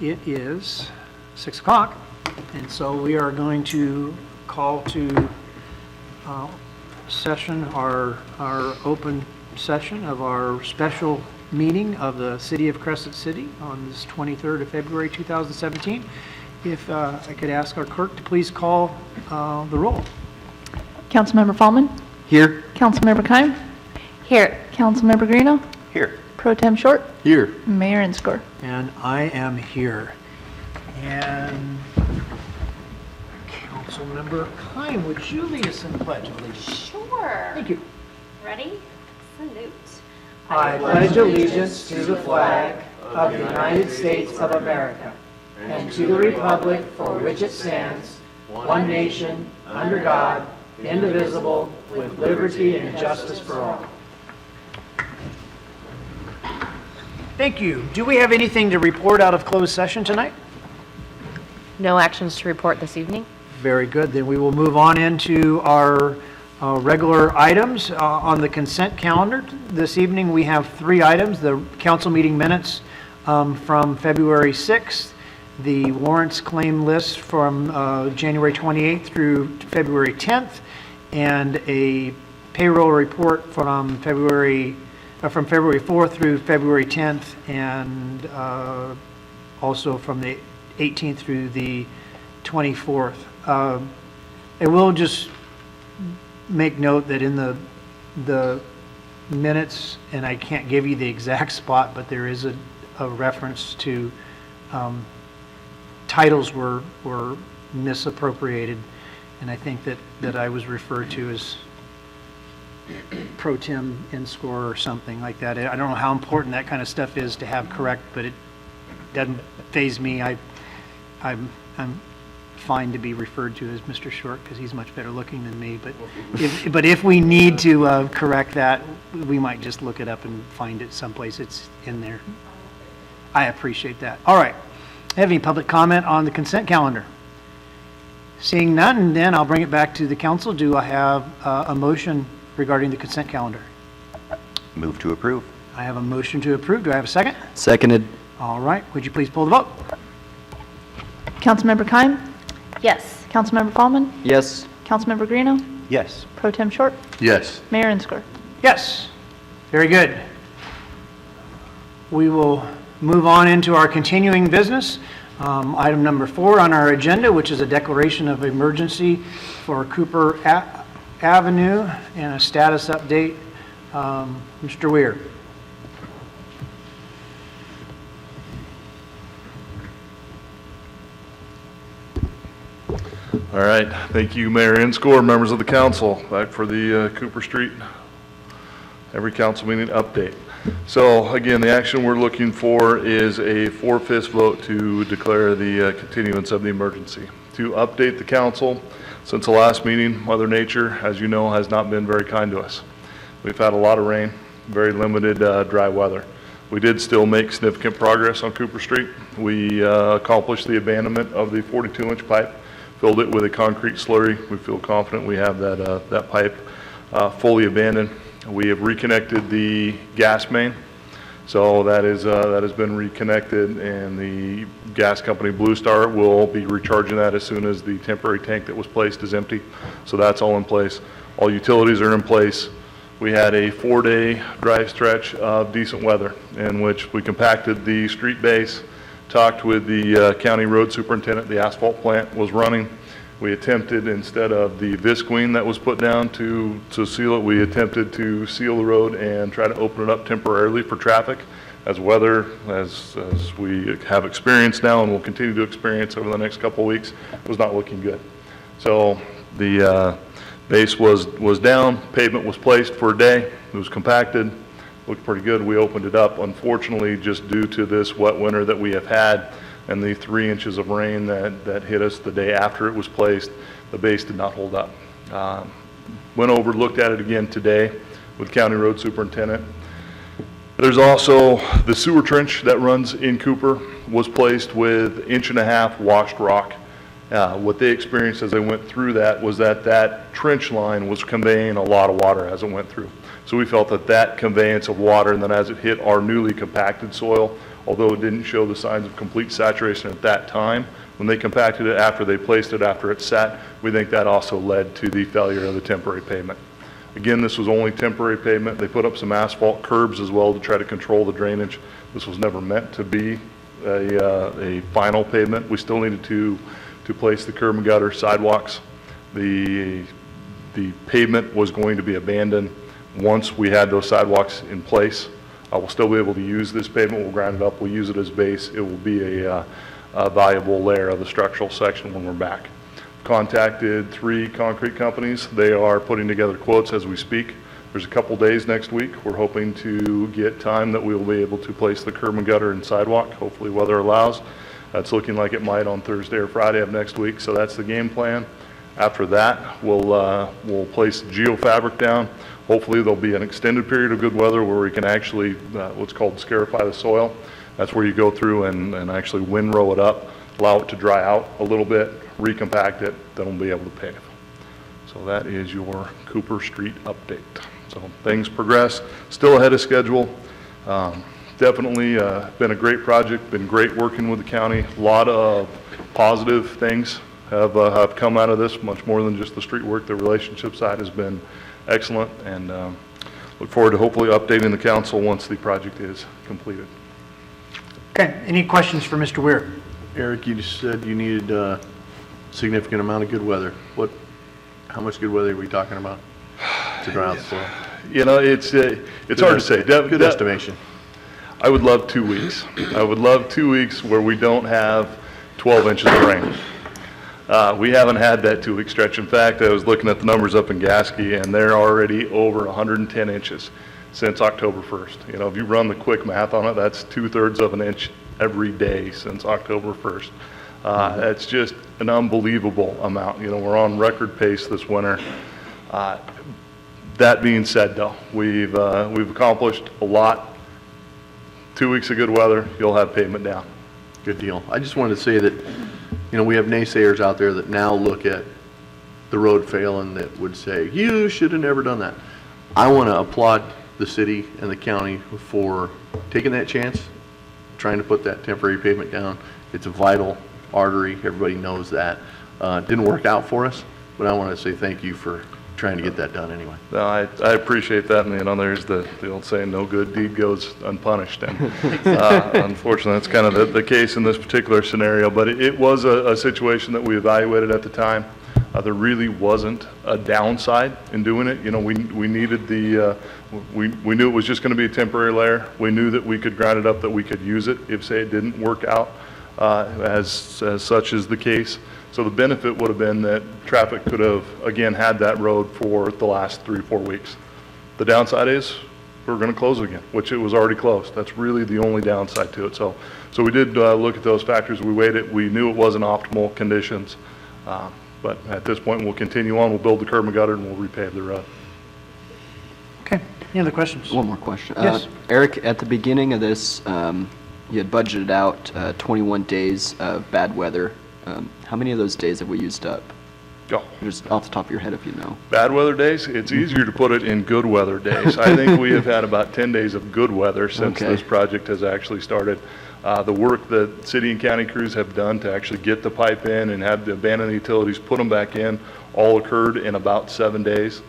it is 6 o'clock, and so we are going to call to session our open session of our special meeting of the City of Crescent City on this 23rd of February 2017. If I could ask our clerk to please call the roll. Councilmember Fallman? Here. Councilmember Keim? Here. Councilmember Greeno? Here. Pro Tem Short? Here. Mayor Inscore. And I am here. And Councilmember Keim, would you lead us in the Pledge of Allegiance? Sure. Thank you. Ready? Salute. I pledge allegiance to the flag of the United States of America and to the republic for which it stands, one nation, under God, indivisible, with liberty and justice for all. Thank you. Do we have anything to report out of closed session tonight? No actions to report this evening. Very good. Then we will move on into our regular items on the consent calendar. This evening we have 3 items: the council meeting minutes from February 6th, the warrants claim list from January 28th through February 10th, and a payroll report from February 4th through February 10th, and also from the 18th through the 24th. I will just make note that in the minutes, and I can't give you the exact spot, but there is a reference to titles were misappropriated, and I think that I was referred to as Pro Tem Inscore or something like that. I don't know how important that kind of stuff is to have correct, but it doesn't faze me. I'm fine to be referred to as Mr. Short because he's much better looking than me. But if we need to correct that, we might just look it up and find it someplace. It's in there. I appreciate that. All right. Have any public comment on the consent calendar? Seeing none, then I'll bring it back to the council. Do I have a motion regarding the consent calendar? Move to approve. I have a motion to approve. Do I have a second? Seconded. All right. Would you please pull the vote? Councilmember Keim? Yes. Councilmember Fallman? Yes. Councilmember Greeno? Yes. Pro Tem Short? Yes. Mayor Inscore. Yes. Very good. We will move on into our continuing business. Item number 4 on our agenda, which is a declaration of emergency for Cooper Avenue and a status update. Mr. Weir. All right, thank you, Mayor Inscore, members of the council, back for the Cooper Street every council meeting update. So again, the action we're looking for is a 4/5 vote to declare the continuance of the emergency. To update the council, since the last meeting, Mother Nature, as you know, has not been very kind to us. We've had a lot of rain, very limited dry weather. We did still make significant progress on Cooper Street. We accomplished the abandonment of the 42-inch pipe, filled it with a concrete slurry. We feel confident we have that pipe fully abandoned. We have reconnected the gas main, so that has been reconnected, and the gas company Blue Star will be recharging that as soon as the temporary tank that was placed is empty. So that's all in place. All utilities are in place. We had a 4-day dry stretch of decent weather in which we compacted the street base, talked with the county road superintendent. The asphalt plant was running. We attempted, instead of the visqueen that was put down to seal it, we attempted to seal the road and try to open it up temporarily for traffic, as weather, as we have experienced now and will continue to experience over the next couple of weeks, was not looking good. So the base was down, pavement was placed for a day, it was compacted, looked pretty good. We opened it up. Unfortunately, just due to this wet winter that we have had and the 3 inches of rain that hit us the day after it was placed, the base did not hold up. Went over, looked at it again today with county road superintendent. There's also the sewer trench that runs in Cooper was placed with 1.5 inch washed rock. What they experienced as they went through that was that trench line was conveying a lot of water as it went through. So we felt that conveyance of water, and then as it hit our newly compacted soil, although it didn't show the signs of complete saturation at that time. When they compacted it after they placed it, after it sat, we think that also led to the failure of the temporary pavement. Again, this was only temporary pavement. They put up some asphalt curbs as well to try to control the drainage. This was never meant to be a final pavement. We still needed to place the curb and gutter sidewalks. The pavement was going to be abandoned once we had those sidewalks in place. We'll still be able to use this pavement. We'll grind it up. We'll use it as base. It will be a valuable layer of the structural section when we're back. Contacted 3 concrete companies. They are putting together quotes as we speak. There's a couple days next week. We're hoping to get time that we'll be able to place the curb and gutter and sidewalk, hopefully weather allows. That's looking like it might on Thursday or Friday of next week, so that's the game plan. After that, we'll place geofabric down. Hopefully there'll be an extended period of good weather where we can actually, what's called scarify the soil. That's where you go through and actually windrow it up, allow it to dry out a little bit, recompact it, then we'll be able to pave. So that is your Cooper Street update. So things progress, still ahead of schedule. Definitely been a great project, been great working with the county. A lot of positive things have come out of this, much more than just the street work. The relationship side has been excellent, and look forward to hopefully updating the council once the project is completed. Okay, any questions for Mr. Weir? Eric, you just said you needed a significant amount of good weather. How much good weather are we talking about to dry out the soil? You know, it's hard to say. Good estimation. I would love 2 weeks. I would love 2 weeks where we don't have 12 inches of rain. We haven't had that 2-week stretch. In fact, I was looking at the numbers up in Gasky, and they're already over 110 inches since October 1st. You know, if you run the quick math on it, that's 2/3 of an inch every day since October 1st. That's just an unbelievable amount. You know, we're on record pace this winter. That being said, though, we've accomplished a lot. 2 weeks of good weather, you'll have pavement down. Good deal. I just wanted to say that, you know, we have naysayers out there that now look at the road failing that would say, you should have never done that. I want to applaud the city and the county for taking that chance, trying to put that temporary pavement down. It's a vital artery. Everybody knows that. It didn't work out for us, but I want to say thank you for trying to get that done anyway. No, I appreciate that, and you know, there's the old saying, no good deed goes unpunished, and unfortunately, that's kind of the case in this particular scenario, but it was a situation that we evaluated at the time. There really wasn't a downside in doing it. You know, we needed we knew it was just going to be a temporary layer. We knew that we could grind it up, that we could use it if, say, it didn't work out as such is the case. So the benefit would have been that traffic could have, again, had that road for the last 3-4 weeks. The downside is we're going to close it again, which it was already closed. That's really the only downside to it. So we did look at those factors. We weighed it. We knew it wasn't optimal conditions. But at this point, we'll continue on. We'll build the curb and gutter, and we'll repave the road. Okay, any other questions? One more question. Yes. Eric, at the beginning of this, you had budgeted out 21 days of bad weather. How many of those days have we used up? Go. Just off the top of your head, if you know. Bad weather days, it's easier to put it in good weather days. I think we have had about 10 days of good weather since Okay. this project has actually started. The work that city and county crews have done to actually get the pipe in and have the abandoned utilities, put them back in, all occurred in about 7 days.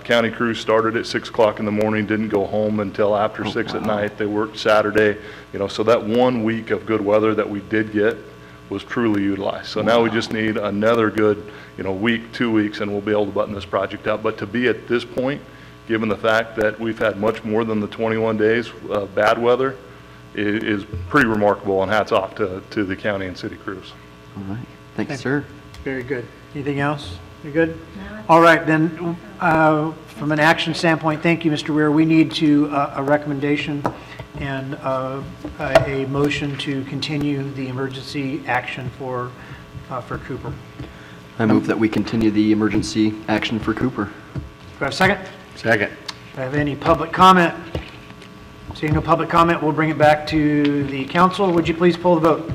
County crews started at 6 o'clock in the morning, didn't go home until after 6 at night. They worked Saturday, you know, so that 1 week of good weather that we did get was truly utilized. So now we just need another good, you know, week, 2 weeks, and we'll be able to button this project out. But to be at this point, given the fact that we've had much more than the 21 days of bad weather, is pretty remarkable, and hats off to the county and city crews. All right. Thank you, sir. Very good. Anything else? You good? All right, then, from an action standpoint, thank you, Mr. Weir. We need to, a recommendation and a motion to continue the emergency action for Cooper. I move that we continue the emergency action for Cooper. Do I have a second? Second. Do I have any public comment? Seeing no public comment, we'll bring it back to the council. Would you please pull the vote?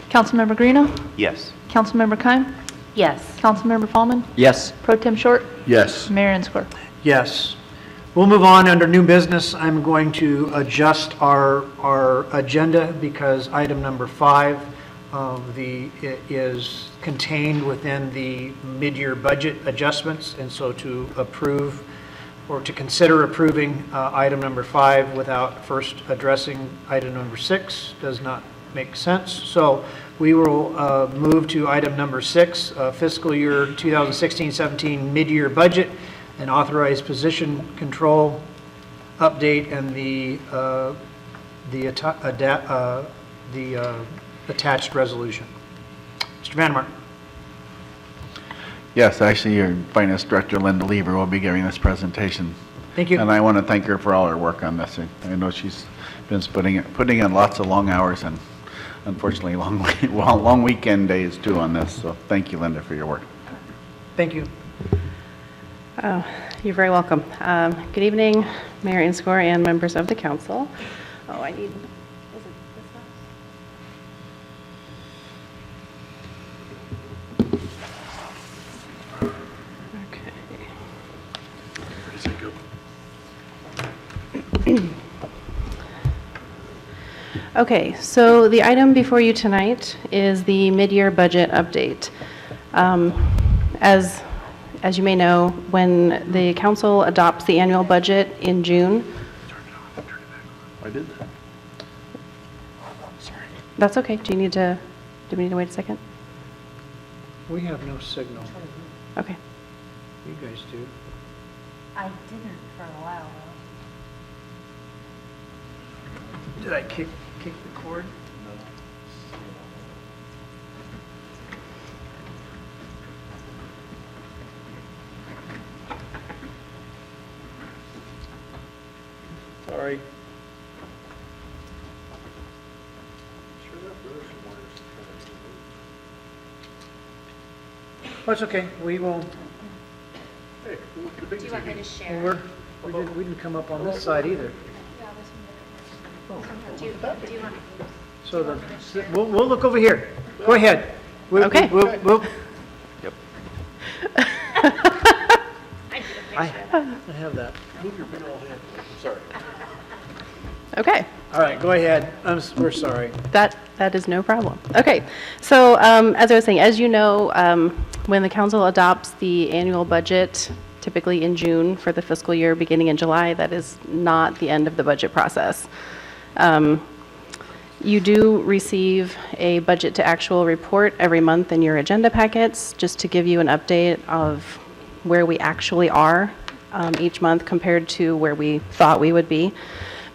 Councilmember Greeno, Yes. Councilmember Keim, Yes. Councilmember Fallman, Yes. Pro Tem Short, Yes. Mayor Enscore. Yes. We'll move on under new business. I'm going to adjust our agenda because item number 5 is contained within the mid-year budget adjustments, and so to approve or to consider approving item number 5 without first addressing item number 6 does not make sense. So we will move to item number 6, fiscal year 2016-17 mid-year budget and authorized position control update and the attached resolution. Mr. Vandermark. Yes, actually, your Finance Director, Linda Lever, will be giving this presentation. Thank you. And I want to thank her for all her work on this. I know she's been putting in lots of long hours and unfortunately long weekend days too on this. So thank you, Linda, for your work. Thank you. You're very welcome. Good evening, Mayor Inscore and members of the council. Oh, I need, is it this one? Okay, so the item before you tonight is the mid-year budget update. As you may know, when the council adopts the annual budget in June. I did that. That's okay. Do we need to wait a second? We have no signal. Okay. You guys do. I didn't for a while, Did I kick the cord? Sorry. Oh, it's okay. We will. though. Do you want me to share? We didn't come up on this side either. Do you want? So we'll look over here. Go ahead. Okay. We'll. Yep. I have that. Okay. All right, go ahead. We're sorry. That is no problem. Okay, so as I was saying, as you know, when the council adopts the annual budget, typically in June for the fiscal year beginning in July, that is not the end of the budget process. You do receive a budget to actual report every month in your agenda packets, just to give you an update of where we actually are each month compared to where we thought we would be.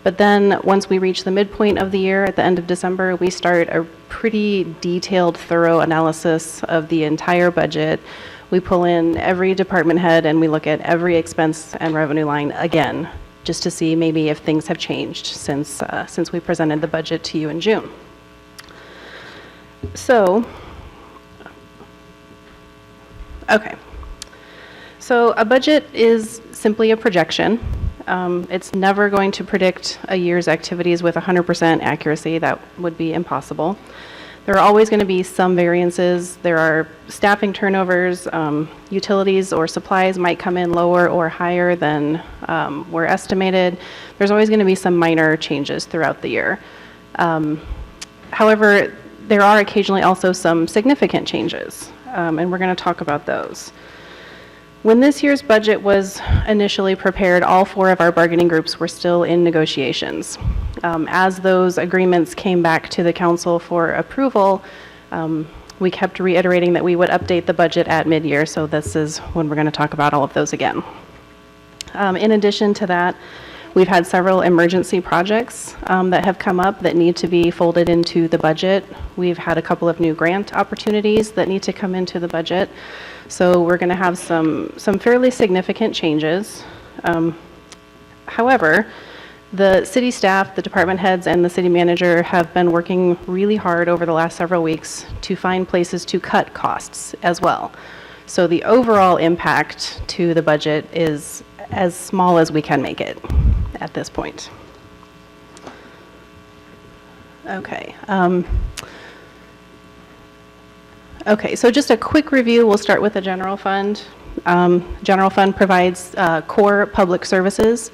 But then once we reach the midpoint of the year at the end of December, we start a pretty detailed, thorough analysis of the entire budget. We pull in every department head and we look at every expense and revenue line again, just to see maybe if things have changed since we presented the budget to you in June. So, okay. So a budget is simply a projection. It's never going to predict a year's activities with 100% accuracy. That would be impossible. There are always going to be some variances. There are staffing turnovers. Utilities or supplies might come in lower or higher than were estimated. There's always going to be some minor changes throughout the year. However, there are occasionally also some significant changes, and we're going to talk about those. When this year's budget was initially prepared, all 4 of our bargaining groups were still in negotiations. As those agreements came back to the council for approval, we kept reiterating that we would update the budget at mid-year, so this is when we're going to talk about all of those again. In addition to that, we've had several emergency projects that have come up that need to be folded into the budget. We've had a couple of new grant opportunities that need to come into the budget. So we're going to have some fairly significant changes. However, the city staff, the department heads, and the city manager have been working really hard over the last several weeks to find places to cut costs as well. So the overall impact to the budget is as small as we can make it at this point. Okay. Okay, so just a quick review. We'll start with the general fund. General fund provides core public services,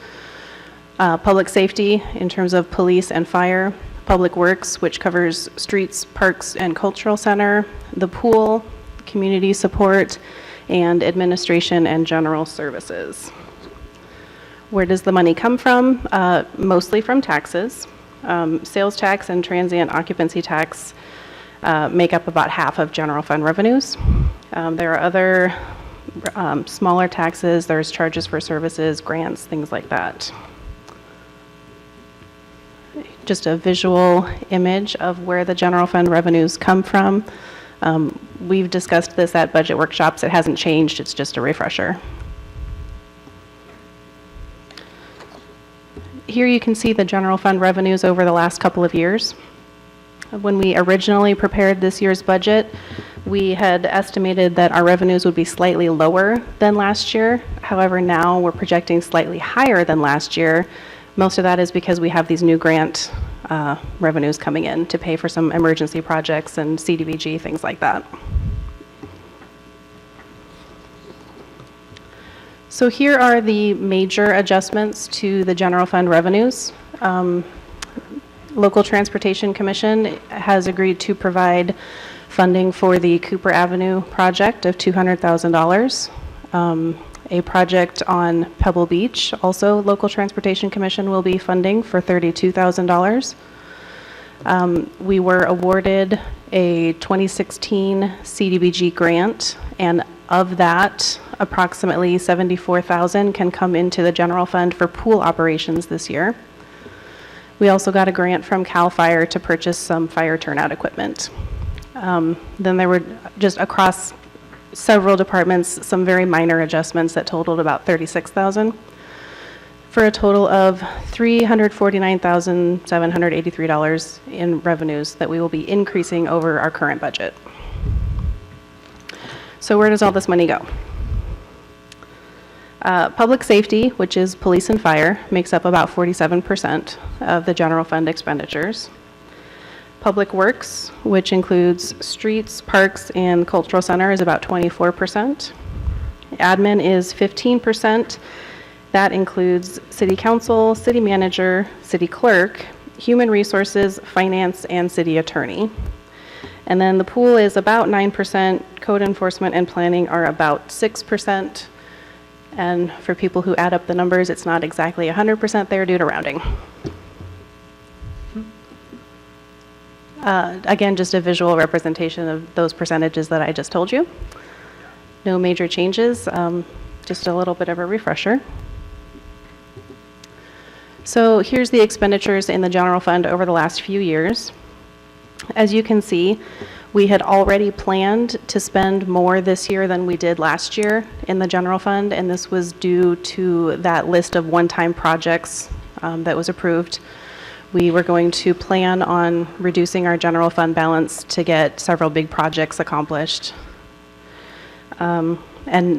public safety in terms of police and fire, public works, which covers streets, parks, and cultural center, the pool, community support, and administration and general services. Where does the money come from? Mostly from taxes. Sales tax and transient occupancy tax make up about half of general fund revenues. There are other smaller taxes. There's charges for services, grants, things like that. Just a visual image of where the general fund revenues come from. We've discussed this at budget workshops. It hasn't changed. It's just a refresher. Here you can see the general fund revenues over the last couple of years. When we originally prepared this year's budget, we had estimated that our revenues would be slightly lower than last year. However, now we're projecting slightly higher than last year. Most of that is because we have these new grant revenues coming in to pay for some emergency projects and CDBG, things like that. So here are the major adjustments to the general fund revenues. Local Transportation Commission has agreed to provide funding for the Cooper Avenue project of $200,000. A project on Pebble Beach, also Local Transportation Commission will be funding for $32,000. We were awarded a 2016 CDBG grant, and of that, approximately $74,000 can come into the general fund for pool operations this year. We also got a grant from CAL FIRE to purchase some fire turnout equipment. Then there were just across several departments, some very minor adjustments that totaled about $36,000 for a total of $349,783 in revenues that we will be increasing over our current budget. So where does all this money go? Public safety, which is police and fire, makes up about 47% of the general fund expenditures. Public works, which includes streets, parks, and cultural center, is about 24%. Admin is 15%. That includes city council, city manager, city clerk, human resources, finance, and city attorney. And then the pool is about 9%. Code enforcement and planning are about 6%. And for people who add up the numbers, it's not exactly 100% there due to rounding. Again, just a visual representation of those percentages that I just told you. No major changes, just a little bit of a refresher. So here's the expenditures in the general fund over the last few years. As you can see, we had already planned to spend more this year than we did last year in the general fund, and this was due to that list of one-time projects that was approved. We were going to plan on reducing our general fund balance to get several big projects accomplished. And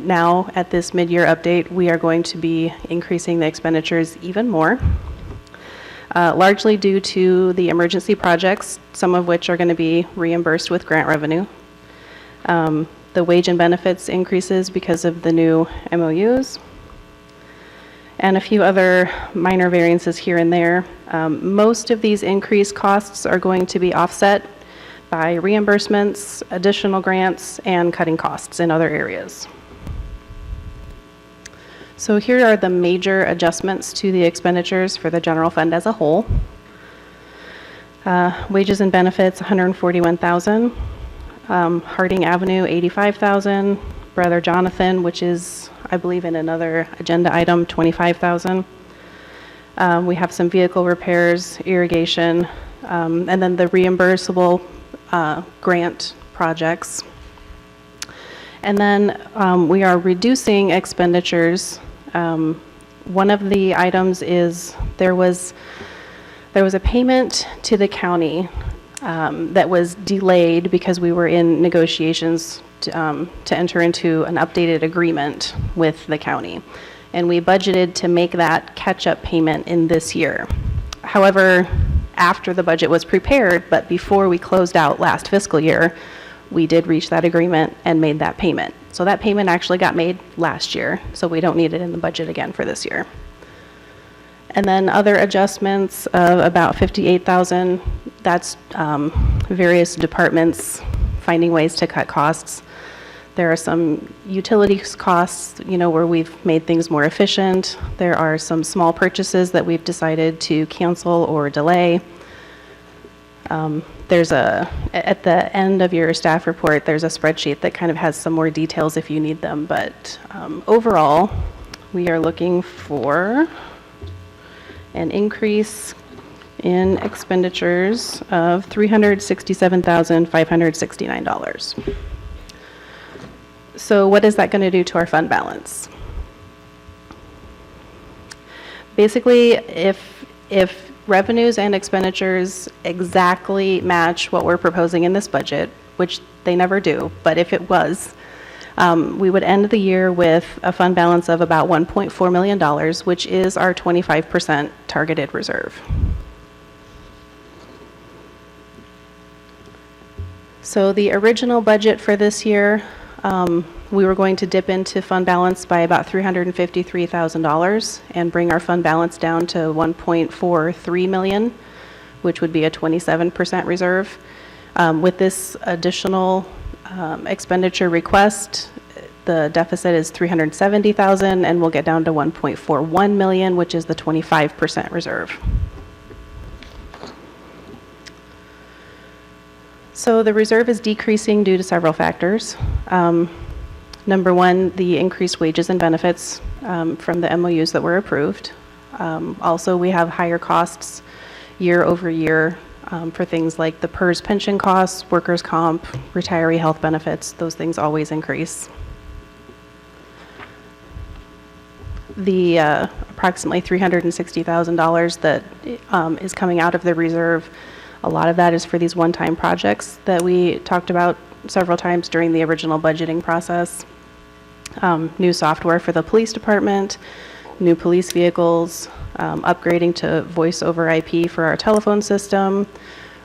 now, at this mid-year update, we are going to be increasing the expenditures even more, largely due to the emergency projects, some of which are going to be reimbursed with grant revenue. The wage and benefits increases because of the new MOUs, and a few other minor variances here and there. Most of these increased costs are going to be offset by reimbursements, additional grants, and cutting costs in other areas. So here are the major adjustments to the expenditures for the general fund as a whole. Wages and benefits, $141,000. Harding Avenue, $85,000. Brother Jonathan, which is, I believe, in another agenda item, $25,000. We have some vehicle repairs, irrigation, and then the reimbursable grant projects. And then we are reducing expenditures. One of the items is there was a payment to the county that was delayed because we were in negotiations to enter into an updated agreement with the county. And we budgeted to make that catch-up payment in this year. However, after the budget was prepared, but before we closed out last fiscal year, we did reach that agreement and made that payment. So that payment actually got made last year, so we don't need it in the budget again for this year. And then other adjustments of about $58,000, that's various departments finding ways to cut costs. There are some utilities costs, where we've made things more efficient. There are some small purchases that we've decided to cancel or delay. At the end of your staff report, there's a spreadsheet that kind of has some more details if you need them, but overall, we are looking for an increase in expenditures of $367,569. So what is that going to do to our fund balance? Basically, if revenues and expenditures exactly match what we're proposing in this budget, which they never do, but if it was, we would end the year with a fund balance of about $1.4 million, which is our 25% targeted reserve. So the original budget for this year, we were going to dip into fund balance by about $353,000 and bring our fund balance down to $1.43 million, which would be a 27% reserve. With this additional expenditure request, the deficit is $370,000, and we'll get down to $1.41 million, which is the 25% reserve. So the reserve is decreasing due to several factors. Number one, the increased wages and benefits from the MOUs that were approved. Also, we have higher costs year over year for things like the PERS pension costs, workers' comp, retiree health benefits. Those things always increase. The approximately $360,000 that is coming out of the reserve, a lot of that is for these one-time projects that we talked about several times during the original budgeting process. New software for the police department, new police vehicles, upgrading to voice over IP for our telephone system,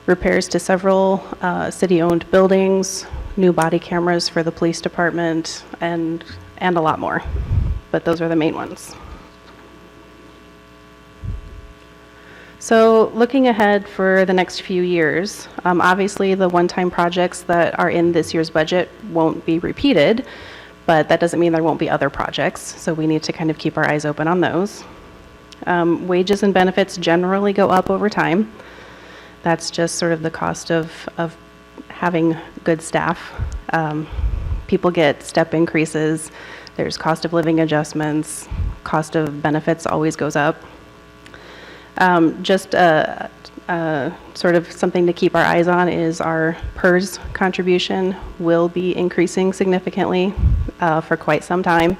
repairs to several city-owned buildings, new body cameras for the police department, and a lot more. But those are the main ones. So looking ahead for the next few years, obviously the one-time projects that are in this year's budget won't be repeated, but that doesn't mean there won't be other projects, so we need to kind of keep our eyes open on those. Wages and benefits generally go up over time. That's just sort of the cost of having good staff. People get step increases, there's cost of living adjustments, cost of benefits always goes up. Just sort of something to keep our eyes on is our PERS contribution will be increasing significantly for quite some time.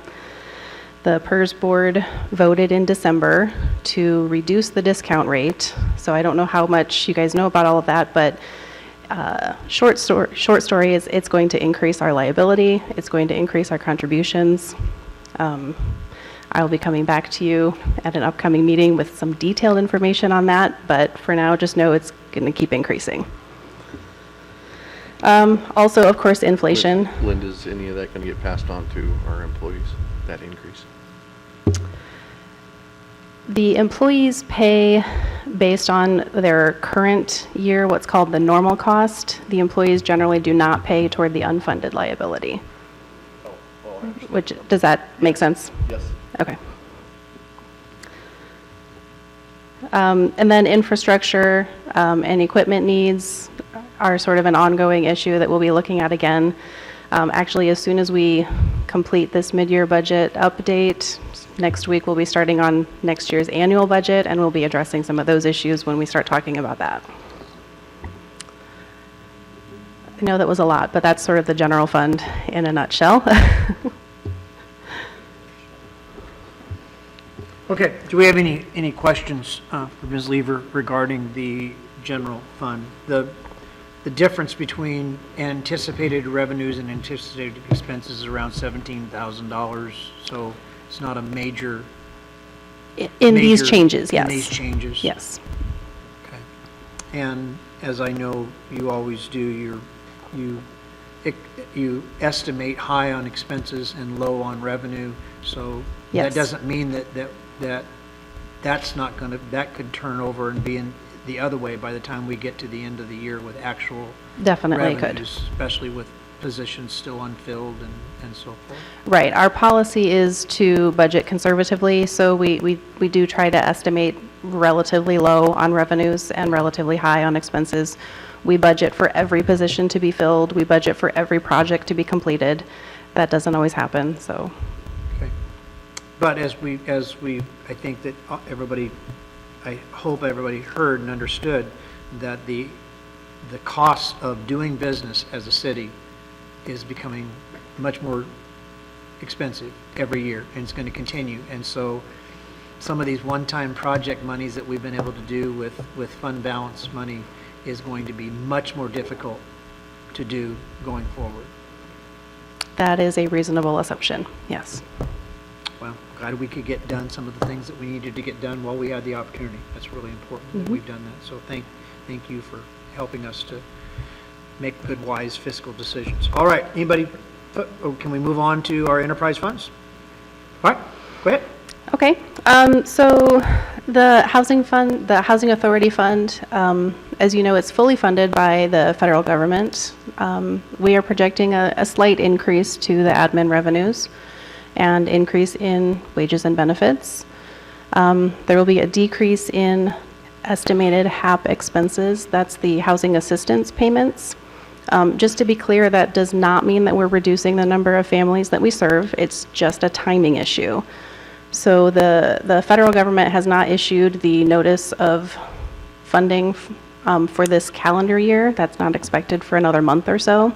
The PERS board voted in December to reduce the discount rate. So I don't know how much you guys know about all of that, but short story is it's going to increase our liability. It's going to increase our contributions. I'll be coming back to you at an upcoming meeting with some detailed information on that, but for now, just know it's going to keep increasing. Also, of course, inflation. Linda, is any of that going to get passed on to our employees, that increase? The employees pay based on their current year, what's called the normal cost. The employees generally do not pay toward the unfunded liability. Which, does that make sense? Yes. Okay. And then infrastructure and equipment needs are sort of an ongoing issue that we'll be looking at again. Actually, as soon as we complete this mid-year budget update, next week we'll be starting on next year's annual budget, and we'll be addressing some of those issues when we start talking about that. I know that was a lot, but that's sort of the general fund in a nutshell. Okay, do we have any questions for Ms. Lever regarding the general fund? The difference between anticipated revenues and anticipated expenses is around $17,000, so it's not a major... In these changes, yes. In these changes? Yes. Okay. And as I know you always do, you you estimate high on expenses and low on revenue, so Yes. that doesn't mean that's not gonna, that could turn over and be in the other way by the time we get to the end of the year with actual Definitely could. revenues, especially with positions still unfilled and so forth. Right. Our policy is to budget conservatively, so we do try to estimate relatively low on revenues and relatively high on expenses. We budget for every position to be filled. We budget for every project to be completed. That doesn't always happen, so. Okay. But as we, I think that everybody, I hope everybody heard and understood that the cost of doing business as a city is becoming much more expensive every year, and it's going to continue. And so some of these one-time project monies that we've been able to do with fund balance money is going to be much more difficult to do going forward. That is a reasonable assumption, yes. Well, glad we could get done some of the things that we needed to get done while we had the opportunity. That's really important that we've done that. So thank you for helping us to make good, wise fiscal decisions. All right, anybody, can we move on to our enterprise funds? All right, go ahead. Okay, so the housing fund, the Housing Authority Fund, as you know, it's fully funded by the federal government. We are projecting a slight increase to the admin revenues and increase in wages and benefits. There will be a decrease in estimated HAP expenses. That's the housing assistance payments. Just to be clear, that does not mean that we're reducing the number of families that we serve. It's just a timing issue. So the federal government has not issued the notice of funding for this calendar year. That's not expected for another month or so.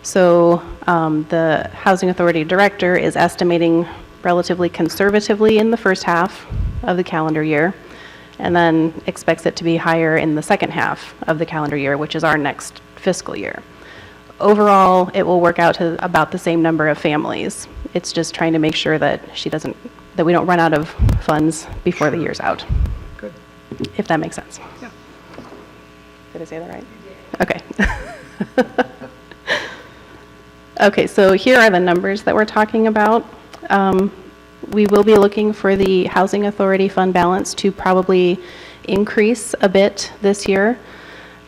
So the Housing Authority Director is estimating relatively conservatively in the first half of the calendar year, and then expects it to be higher in the second half of the calendar year, which is our next fiscal year. Overall, it will work out to about the same number of families. It's just trying to make sure that that we don't run out of funds before the year's out. Good. If that makes sense. Yeah. Did I say that right? Okay. Okay, so here are the numbers that we're talking about. We will be looking for the Housing Authority fund balance to probably increase a bit this year.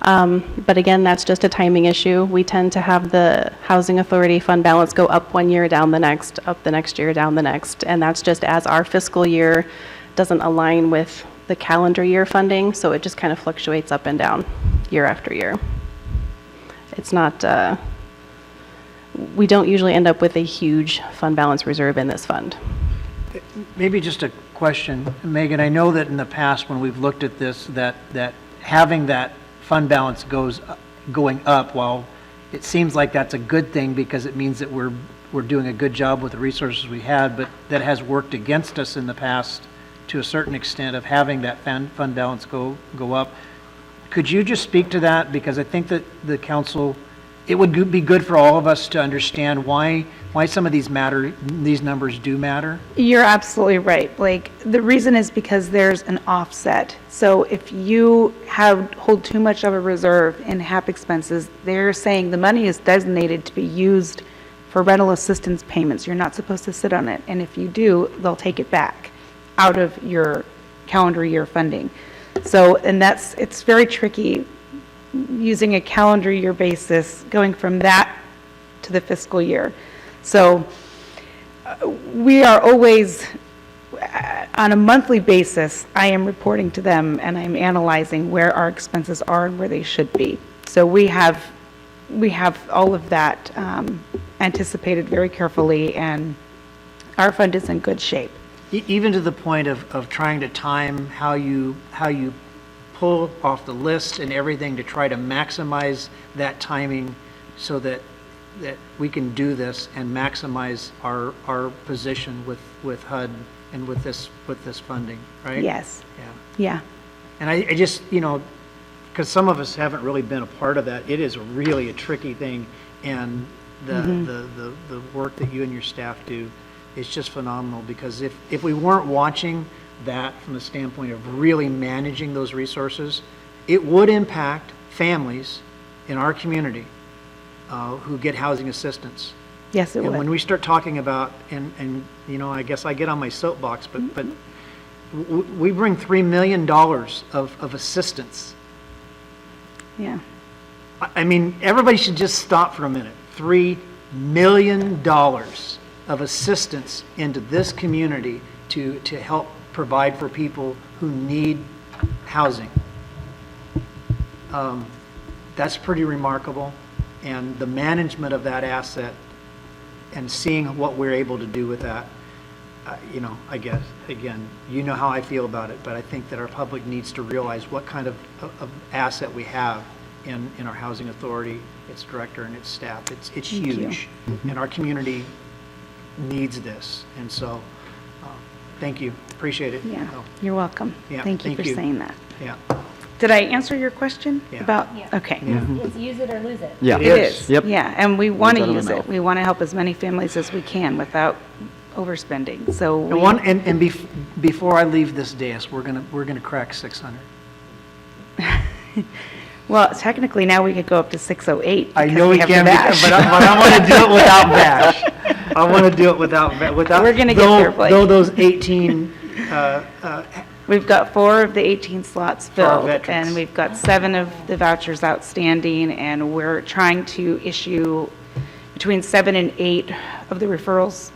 But again, that's just a timing issue. We tend to have the Housing Authority fund balance go up one year, down the next, up the next year, down the next. And that's just as our fiscal year doesn't align with the calendar year funding, so it just kind of fluctuates up and down year after year. It's not, we don't usually end up with a huge fund balance reserve in this fund. Maybe just a question, Megan. I know that in the past when we've looked at this, that having that fund balance going up, while it seems like that's a good thing because it means that we're doing a good job with the resources we had, but that has worked against us in the past to a certain extent of having that fund balance go up. Could you just speak to that? Because I think that the council, it would be good for all of us to understand why some of these numbers do matter. You're absolutely right, Blake. The reason is because there's an offset. So if you hold too much of a reserve in HAP expenses, they're saying the money is designated to be used for rental assistance payments. You're not supposed to sit on it. And if you do, they'll take it back out of your calendar year funding. So, and it's very tricky using a calendar year basis, going from that to the fiscal year. So we are always, on a monthly basis, I am reporting to them and I'm analyzing where our expenses are and where they should be. So we have all of that anticipated very carefully, and our fund is in good shape. Even to the point of trying to time how you pull off the list and everything to try to maximize that timing so that we can do this and maximize our position with HUD and with this funding, right? Yes. Yeah. Yeah. And I just, because some of us haven't really been a part of that, it is really a tricky thing, and the work that you and your staff do is just phenomenal, because if we weren't watching that from the standpoint of really managing those resources, it would impact families in our community who get housing assistance. Yes, it And when would. we start talking about, and, you know, I guess I get on my soapbox, but we bring $3 million of assistance. Yeah. I mean, everybody should just stop for a minute. $3 million of assistance into this community to help provide for people who need housing. That's pretty remarkable. And the management of that asset and seeing what we're able to do with that, you know, I guess, again, you know how I feel about it, but I think that our public needs to realize what kind of asset we have in our housing authority, its director and its staff. It's Thank you. huge. And our community needs this. And so, thank you. Appreciate it. Yeah, So, you're welcome. Yeah, Thank you thank for you. saying that. Yeah. Did I answer your question Yeah. about? Yeah. Okay. It's use it or lose it. Yeah. It is. Yep. Yeah, and we want to out of my use it. mouth. We want to help as many families as we can without overspending. So And we, before I leave this dais, we're gonna crack 600. well, technically now we could go up to 608. I because know we have the can, dash. but I want to do it without bash. I want to do it without. We're gonna get there, Blake. Though those 18, We've got 4 of the 18 slots For our filled, veterans. and we've got 7 of the vouchers outstanding, and we're trying to issue between 7 and 8 of the referrals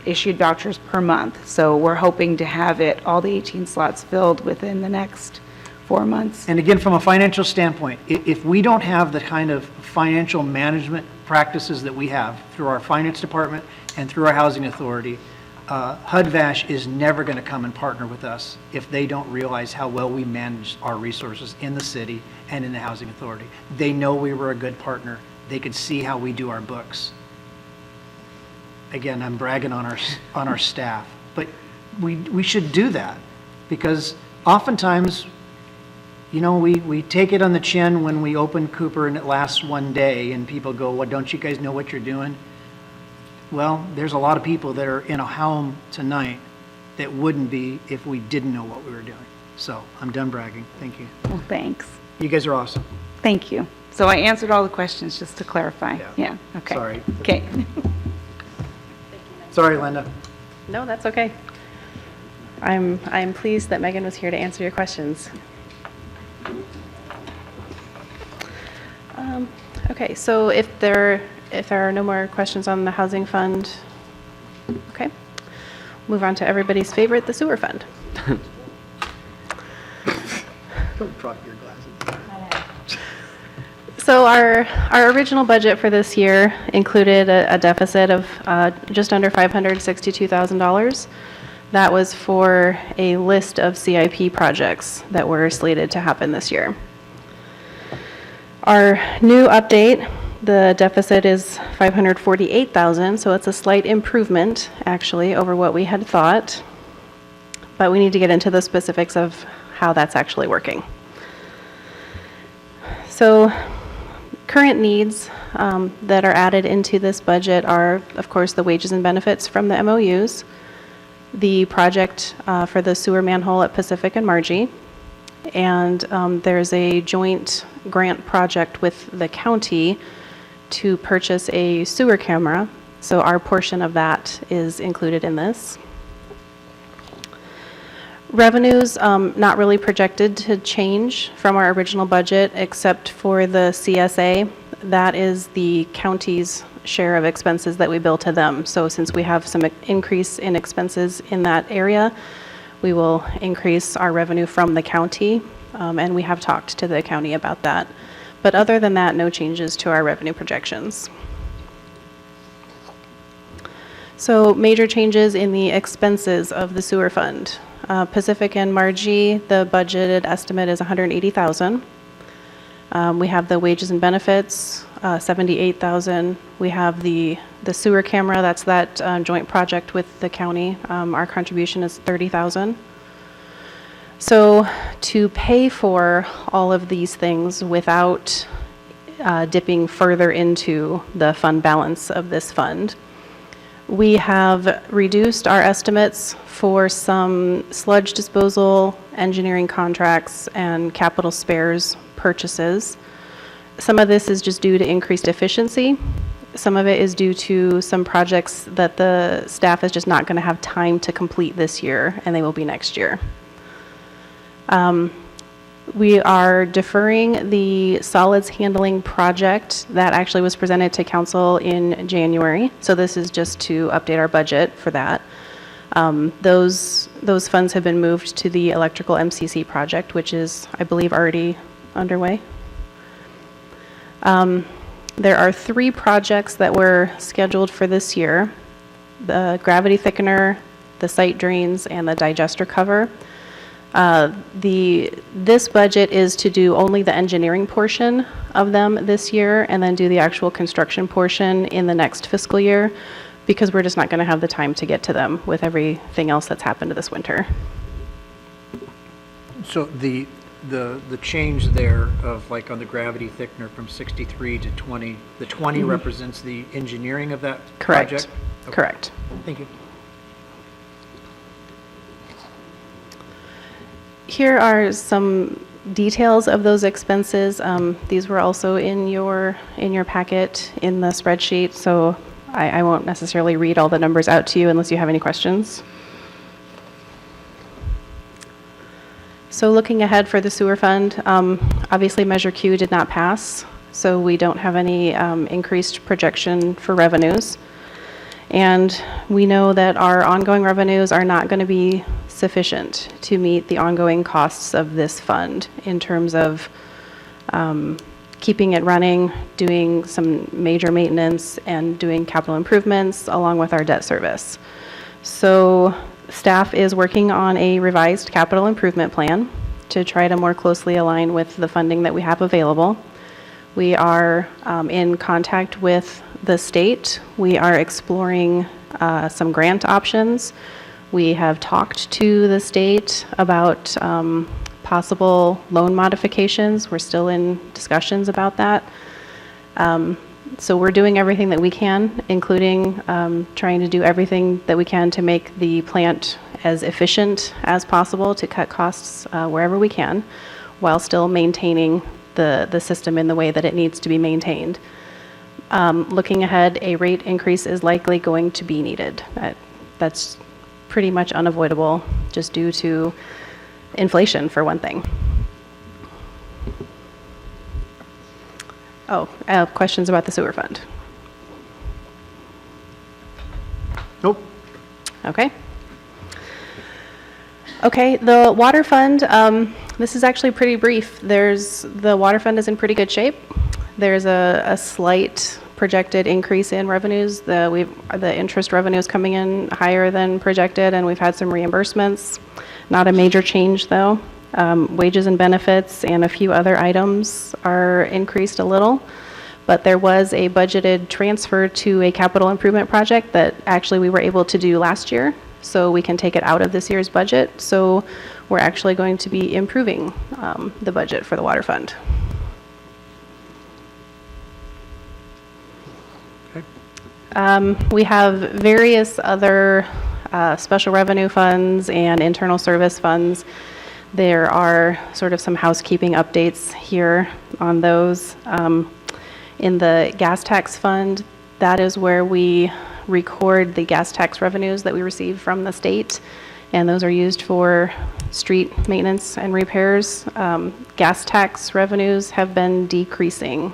issued vouchers per month. So we're hoping to have all the 18 slots filled within the next 4 months. and again, from a financial standpoint, if we don't have the kind of financial management practices that we have through our finance department and through our housing authority, HUD-VASH is never going to come and partner with us if they don't realize how well we manage our resources in the city and in the housing authority. They know we were a good partner. They could see how we do our books. Again, I'm bragging on our staff, but we should do that because oftentimes, you know, we take it on the chin when we open Cooper and it lasts one day and people go, well, don't you guys know what you're doing? Well, there's a lot of people that are in a home tonight that wouldn't be if we didn't know what we were doing. So I'm done bragging. Thank you. Well, thanks. You guys are awesome. Thank you. So I answered all the questions, just to clarify. Yeah. Yeah, okay. Sorry. Okay. Sorry, Linda. No, that's okay. I'm pleased that Megan was here to answer your questions. Okay, so if there are no more questions on the housing fund, okay, move on to everybody's favorite, the sewer fund. Don't drop your glasses. So our original budget for this year included a deficit of just under $562,000. That was for a list of CIP projects that were slated to happen this year. Our new update, the deficit is $548,000, so it's a slight improvement, actually, over what we had thought. But we need to get into the specifics of how that's actually working. So current needs that are added into this budget are, of course, the wages and benefits from the MOUs, the project for the sewer manhole at Pacific and Margie, and there's a joint grant project with the county to purchase a sewer camera. So our portion of that is included in this. Revenues, not really projected to change from our original budget, except for the CSA. That is the county's share of expenses that we bill to them. So since we have some increase in expenses in that area, we will increase our revenue from the county, and we have talked to the county about that. But other than that, no changes to our revenue projections. So major changes in the expenses of the sewer fund. Pacific and Margie, the budgeted estimate is $180,000. We have the wages and benefits, $78,000. We have the sewer camera, that's that joint project with the county. Our contribution is $30,000. So to pay for all of these things without dipping further into the fund balance of this fund, we have reduced our estimates for some sludge disposal, engineering contracts, and capital spares purchases. Some of this is just due to increased efficiency. Some of it is due to some projects that the staff is just not going to have time to complete this year, and they will be next year. We are deferring the solids handling project that actually was presented to council in January. So this is just to update our budget for that. Those funds have been moved to the electrical MCC project, which is, I believe, already underway. There are 3 projects that were scheduled for this year: the gravity thickener, the site drains, and the digester cover. This budget is to do only the engineering portion of them this year and then do the actual construction portion in the next fiscal year, because we're just not going to have the time to get to them with everything else that's happened this winter. So the change there of, like, on the gravity thickener from 63 to 20, the 20 represents the engineering of that Correct. project? Okay. Correct. Thank you. Here are some details of those expenses. These were also in your packet in the spreadsheet, so I won't necessarily read all the numbers out to you unless you have any questions. So looking ahead for the sewer fund, obviously Measure Q did not pass, so we don't have any increased projection for revenues. And we know that our ongoing revenues are not going to be sufficient to meet the ongoing costs of this fund in terms of keeping it running, doing some major maintenance, and doing capital improvements along with our debt service. So staff is working on a revised capital improvement plan to try to more closely align with the funding that we have available. We are in contact with the state. We are exploring some grant options. We have talked to the state about possible loan modifications. We're still in discussions about that. So we're doing everything that we can, including trying to do everything that we can to make the plant as efficient as possible to cut costs wherever we can, while still maintaining the system in the way that it needs to be maintained. Looking ahead, a rate increase is likely going to be needed. That's pretty much unavoidable, just due to inflation, for one thing. Oh, questions about the sewer fund? Nope. Okay. Okay, the water fund, this is actually pretty brief. The water fund is in pretty good shape. There's a slight projected increase in revenues. The interest revenue is coming in higher than projected, and we've had some reimbursements. Not a major change, though. Wages and benefits and a few other items are increased a little, but there was a budgeted transfer to a capital improvement project that actually we were able to do last year, so we can take it out of this year's budget. So we're actually going to be improving the budget for the water fund. We have various other special revenue funds and internal service funds. There are sort of some housekeeping updates here on those. In the gas tax fund, that is where we record the gas tax revenues that we receive from the state, and those are used for street maintenance and repairs. Gas tax revenues have been decreasing,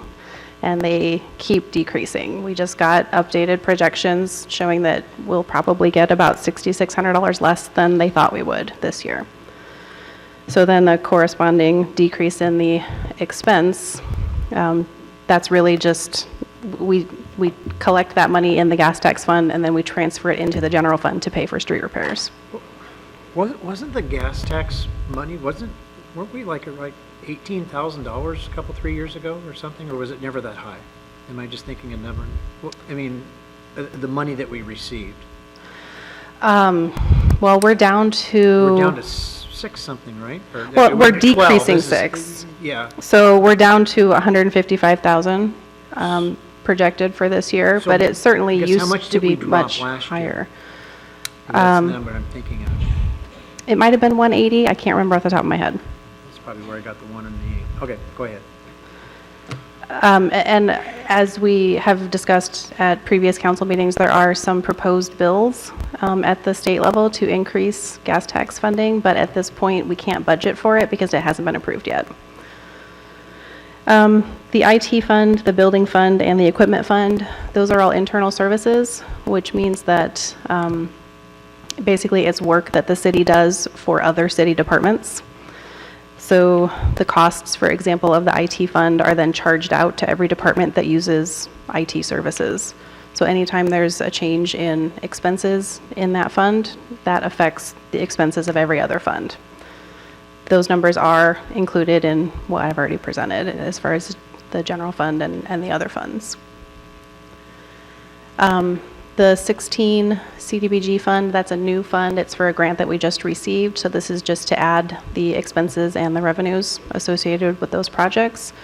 and they keep decreasing. We just got updated projections showing that we'll probably get about $6,600 less than they thought we would this year. So then the corresponding decrease in the expense, that's really just, we collect that money in the gas tax fund, and then we transfer it into the general fund to pay for street repairs. Wasn't the gas tax money, weren't we like $18,000 a couple, 3 years ago or something, or was it never that high? Am I just thinking a number? Well, I mean, the money that we received. Well, we're down to... We're down to 6 something, right? Or, well, we're 12. decreasing 6. Yeah. So we're down to 155,000 projected for this year, So but it certainly I guess how used much to did we be drop much last higher. year? That's the number I'm thinking of. It might have been 180. I can't remember off the top of my head. That's probably where I got the 1 and the 8. Okay, go ahead. And as we have discussed at previous council meetings, there are some proposed bills at the state level to increase gas tax funding, but at this point, we can't budget for it because it hasn't been approved yet. The IT fund, the building fund, and the equipment fund, those are all internal services, which means that basically it's work that the city does for other city departments. So the costs, for example, of the IT fund are then charged out to every department that uses IT services. So anytime there's a change in expenses in that fund, that affects the expenses of every other fund. Those numbers are included in what I've already presented as far as the general fund and the other funds. The 16 CDBG fund, that's a new fund. It's for a grant that we just received. So this is just to add the expenses and the revenues associated with those projects.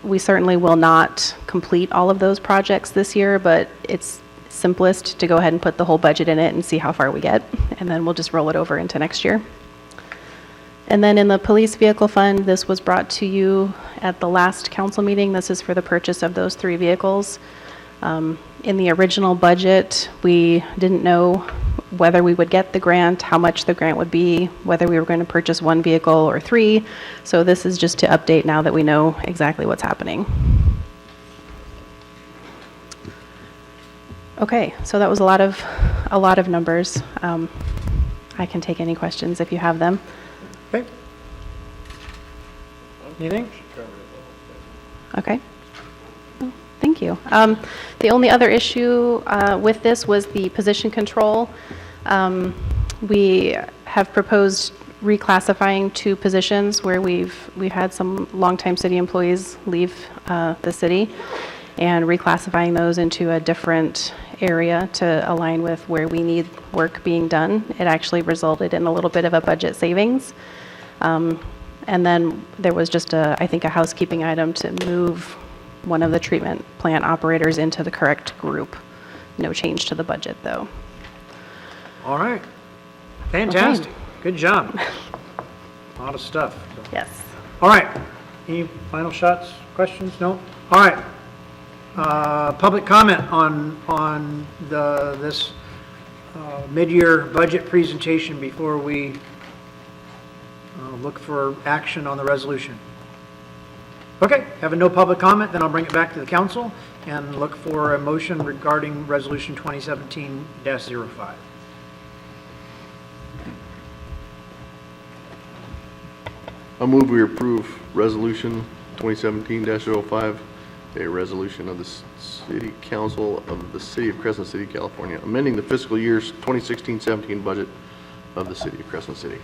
We certainly will not complete all of those projects this year, but it's simplest to go ahead and put the whole budget in it and see how far we get. And then we'll just roll it over into next year. And then in the police vehicle fund, this was brought to you at the last council meeting. This is for the purchase of those 3 vehicles. In the original budget, we didn't know whether we would get the grant, how much the grant would be, whether we were going to purchase 1 vehicle or 3. So this is just to update now that we know exactly what's happening. Okay, so that was a lot of numbers. I can take any questions if you have them. Okay. Anything? Okay. Oh, thank you. The only other issue with this was the position control. We have proposed reclassifying 2 positions where we've had some longtime city employees leave the city, and reclassifying those into a different area to align with where we need work being done. It actually resulted in a little bit of a budget savings. And then there was just I think a housekeeping item to move one of the treatment plant operators into the correct group. No change to the budget, though. All right. Fantastic. Good job. A lot of stuff. Yes. All right. Any final shots, questions? No? All right. Public comment on this mid-year budget presentation before we look for action on the resolution. Okay, having no public comment, then I'll bring it back to the council and look for a motion regarding Resolution 2017-05. I'll move we approve Resolution 2017-05, a resolution of the City Council of the City of Crescent City, California, amending the fiscal year's 2016-17 budget of the City of Crescent City.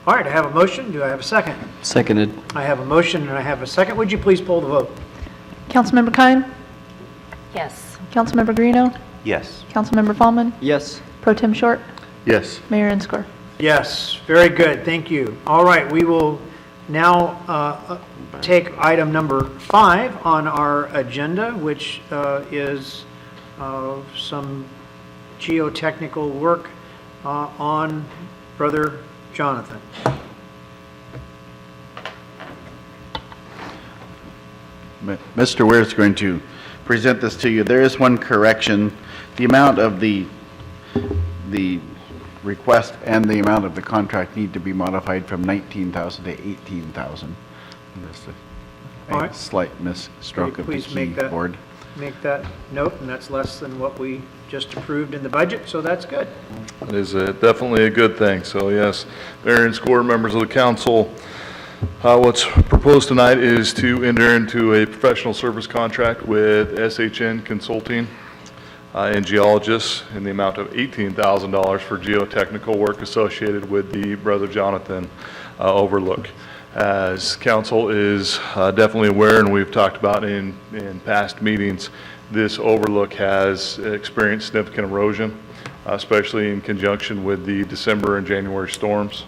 All right, I have a motion. Do I have a second? Seconded. I have a motion and I have a second. Would you please poll the vote? Councilmember Kime? Yes. Councilmember Greeno? Yes. Councilmember Fallman? Yes. Pro Tem Short? Yes. Mayor Enscore? Yes, very good. Thank you. All right, we will now take item number 5 on our agenda, which is some geotechnical work on Brother Jonathan. Mr. Ware is going to present this to you. There is one correction. The amount of the request and the amount of the contract need to be modified from 19,000 to 18,000. Just All right. a slight misstroke of the Please make that- keyboard. Make that note, and that's less than what we just approved in the budget, so that's good. It is definitely a good thing. So yes, Mayor and Score, members of the council, what's proposed tonight is to enter into a professional service contract with SHN Consulting and geologists in the amount of $18,000 for geotechnical work associated with the Brother Jonathan overlook. As council is definitely aware, and we've talked about in past meetings, this overlook has experienced significant erosion, especially in conjunction with the December and January storms,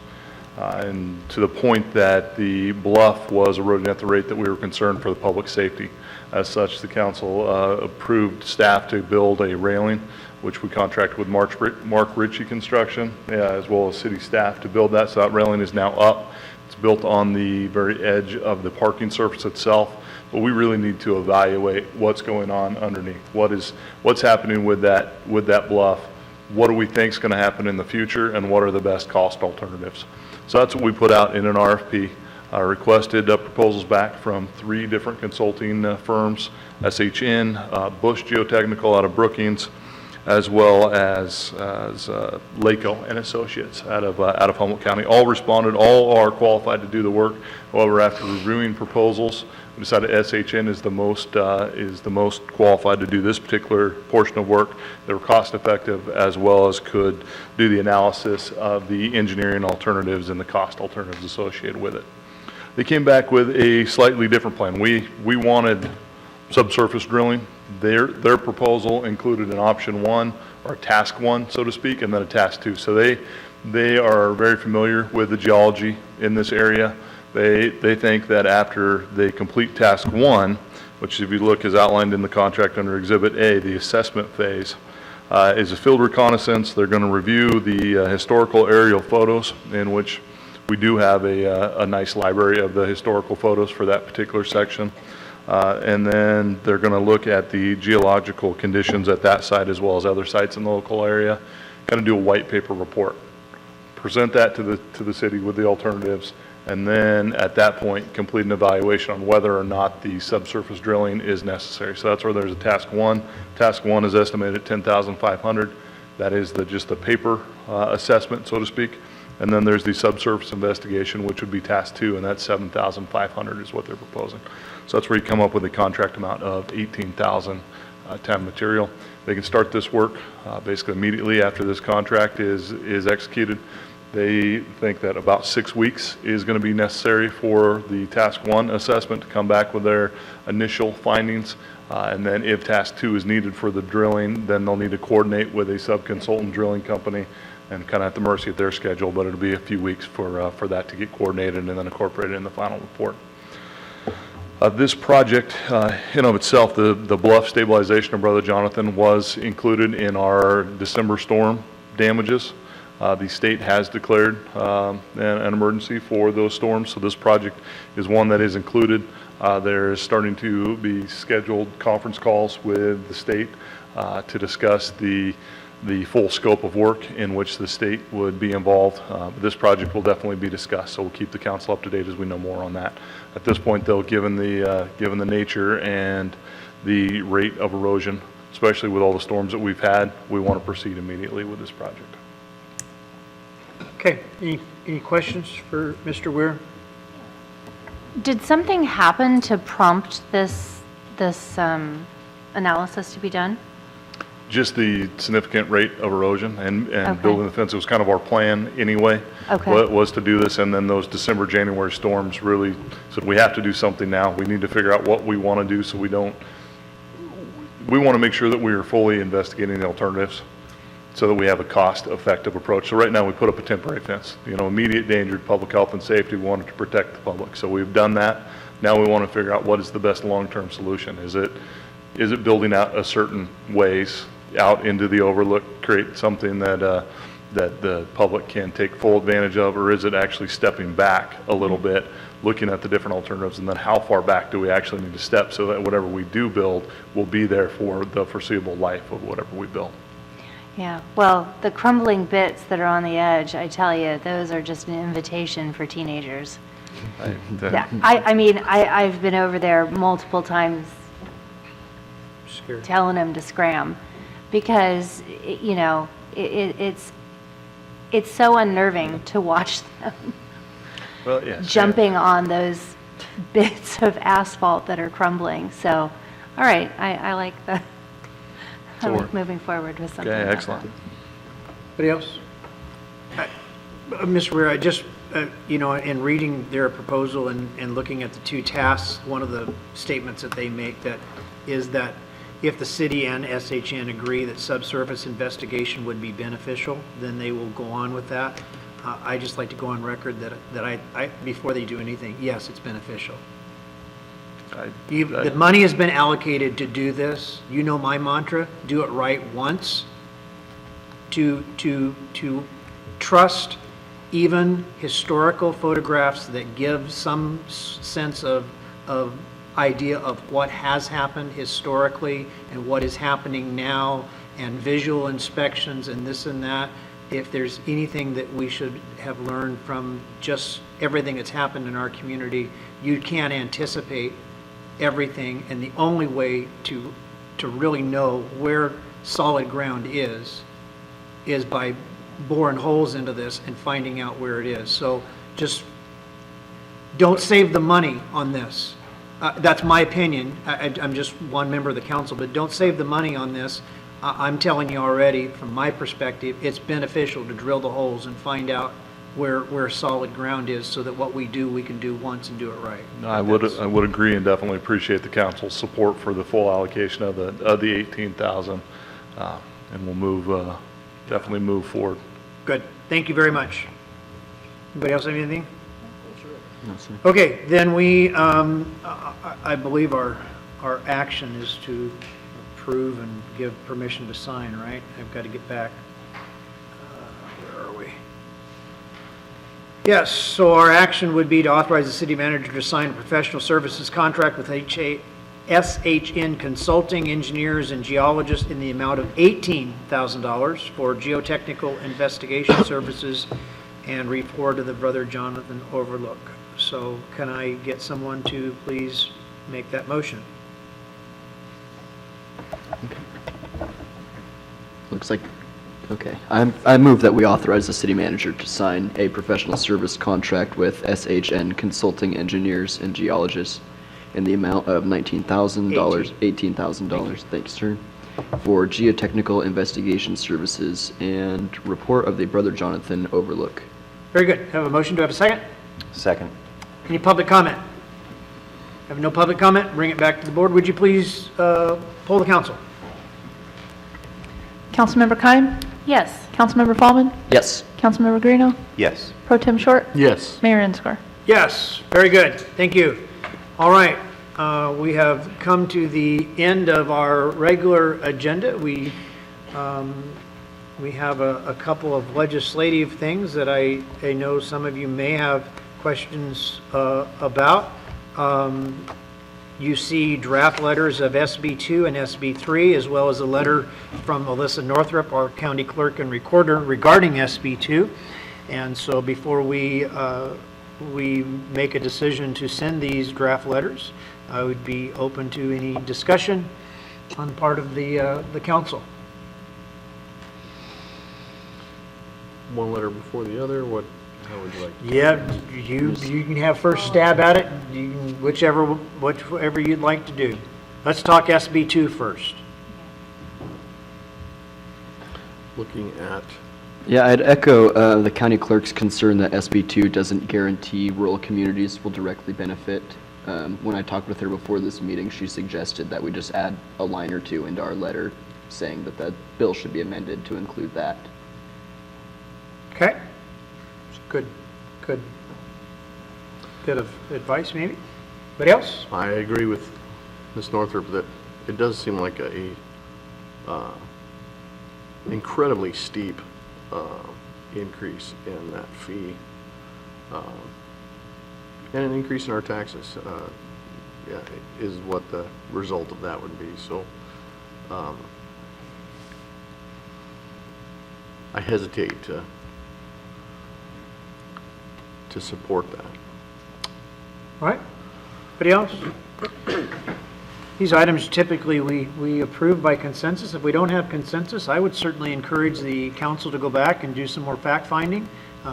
and to the point that the bluff was eroding at the rate that we were concerned for the public safety. As such, the council approved staff to build a railing, which we contracted with Mark Ritchie Construction, as well as city staff to build that, so that railing is now up. It's It's built on the very edge of the parking surface itself, but we really need to evaluate what's going on underneath. What's happening with that bluff? What do we think is going to happen in the future, and what are the best cost alternatives? So that's what we put out in an RFP. Requested proposals back from 3 different consulting firms, SHN, Bush Geotechnical out of Brookings, as well as Laco and Associates out of Humboldt County. All responded, all are qualified to do the work. However, after reviewing proposals, we decided SHN is the most qualified to do this particular portion of work. They were cost effective, as well as could do the analysis of the engineering alternatives and the cost alternatives associated with it. They came back with a slightly different plan. We wanted subsurface drilling. Their proposal included an option 1, or a task 1, so to speak, and then a task 2. So they are very familiar with the geology in this area. They think that after they complete task 1, which if you look is outlined in the contract under Exhibit A, the assessment phase, is a field reconnaissance. They're going to review the historical aerial photos, in which we do have a nice library of the historical photos for that particular section. And then they're going to look at the geological conditions at that site as well as other sites in the local area, kind of do a white paper report, present that to the city with the alternatives, and then at that point complete an evaluation on whether or not the subsurface drilling is necessary. So that's where there's a task 1. Task 1 is estimated at $10,500. That is just the paper assessment, so to speak. And then there's the subsurface investigation, which would be task 2, and that's $7,500 is what they're proposing. So that's where you come up with a contract amount of $18,000 time material. They can start this work basically immediately after this contract is executed. They think that about 6 weeks is going to be necessary for the task 1 assessment to come back with their initial findings. And then if task 2 is needed for the drilling, then they'll need to coordinate with a sub-consultant drilling company and kind of at the mercy of their schedule, but it'll be a few weeks for that to get coordinated and then incorporated in the final report. This project, in of itself, the bluff stabilization of Brother Jonathan was included in our December storm damages. The state has declared an emergency for those storms, so this project is one that is included. There's starting to be scheduled conference calls with the state to discuss the full scope of work in which the state would be involved. This project will definitely be discussed, so we'll keep the council up to date as we know more on that. At this point, though, given the nature and the rate of erosion, especially with all the storms that we've had, we want to proceed immediately with this project. Okay, any questions for Mr. Weir? Did something happen to prompt this analysis to be done? Just the significant rate of erosion and Okay. building the fence. It was kind of our plan anyway. Okay. Was to do this, and then those December, January storms really said we have to do something now. We need to figure out what we want to do so we want to make sure that we are fully investigating the alternatives so that we have a cost-effective approach. So right now we put up a temporary fence. Immediate danger to public health and safety. We wanted to protect the public. So we've done that. Now we want to figure out what is the best long-term solution. Is it building out a certain ways out into the overlook, create something that the public can take full advantage of, or is it actually stepping back a little bit, looking at the different alternatives, and then how far back do we actually need to step so that whatever we do build will be there for the foreseeable life of whatever we build. Yeah, well, the crumbling bits that are on the edge, I tell you, those are just an invitation for teenagers. Yeah, I mean, I've been over there multiple times Scary. telling them to scram because, it's so unnerving to watch them Well, yes. jumping on those bits of asphalt that are crumbling. So, all right, I like the, I like moving forward with something Okay, like excellent. Anybody else? Mr. Weir, I just, in reading their proposal and looking at the 2 tasks, one of the statements that they make that is that if the city and SHN agree that subsurface investigation would be beneficial, then they will go on with that. I just like to go on record that I before they do anything, yes, it's beneficial. The money has been allocated to do this. You know my mantra, do it right once. To trust even historical photographs that give some sense of idea of what has happened historically and what is happening now, and visual inspections and this and that. If there's anything that we should have learned from just everything that's happened in our community, you can't anticipate everything, and the only way to really know where solid ground is by boring holes into this and finding out where it is. So just don't save the money on this. That's my opinion. I'm just one member of the council, but don't save the money on this. I'm telling you already, from my perspective, it's beneficial to drill the holes and find out where solid ground is, so that what we do, we can do once and do it right. No, I would agree, and definitely appreciate the council's support for the full allocation of the 18,000, and we'll definitely move forward. Good. Thank you very much. Anybody else have anything? No, sir. Okay, then I believe our action is to approve and give permission to sign, right? I've got to get back. Where are we? Yes, so our action would be to authorize the city manager to sign a professional services contract with SHN Consulting Engineers and Geologists in the amount of $18,000 for geotechnical investigation services and report to the Brother Jonathan Overlook. So can I get someone to please make that motion? Looks like, okay. I move that we authorize the city manager to sign a professional service contract with SHN Consulting Engineers and Geologists in the amount of $18,000, thanks, sir, for geotechnical investigation services and report of the Brother Jonathan Overlook. Very good. Have a motion. Do I have a second? Second. Any public comment? Have no public comment? Bring it back to the board. Would you please poll the council? Councilmember Kime? Yes. Councilmember Fallman? Yes. Councilmember Greeno? Yes. Pro Tem Short? Yes. Mayor Enscore? Yes, very good. Thank you. All right, we have come to the end of our regular agenda. We have a couple of legislative things that I know some of you may have questions about. You see draft letters of SB2 and SB3, as well as a letter from Alyssa Northrup, our county clerk and recorder, regarding SB2. And so before we make a decision to send these draft letters, I would be open to any discussion on the part of the council. One letter before the other, how would you like? Yeah, you can have first stab at it, you can, whichever you'd like to do. Let's talk SB2 first. Looking at, Yeah, I'd echo the county clerk's concern that SB2 doesn't guarantee rural communities will directly benefit. When I talked with her before this meeting, she suggested that we just add a line or two into our letter saying that the bill should be amended to include that. Okay? Good bit of advice, maybe? Anybody else? I agree with Ms. Northrup that it does seem like a incredibly steep increase in that fee, and an increase in our taxes, yeah, is what the result of that would be. So I hesitate to support that. All right? Anybody else? These items typically we approve by consensus. If we don't have consensus, I would certainly encourage the council to go back and do some more fact-finding,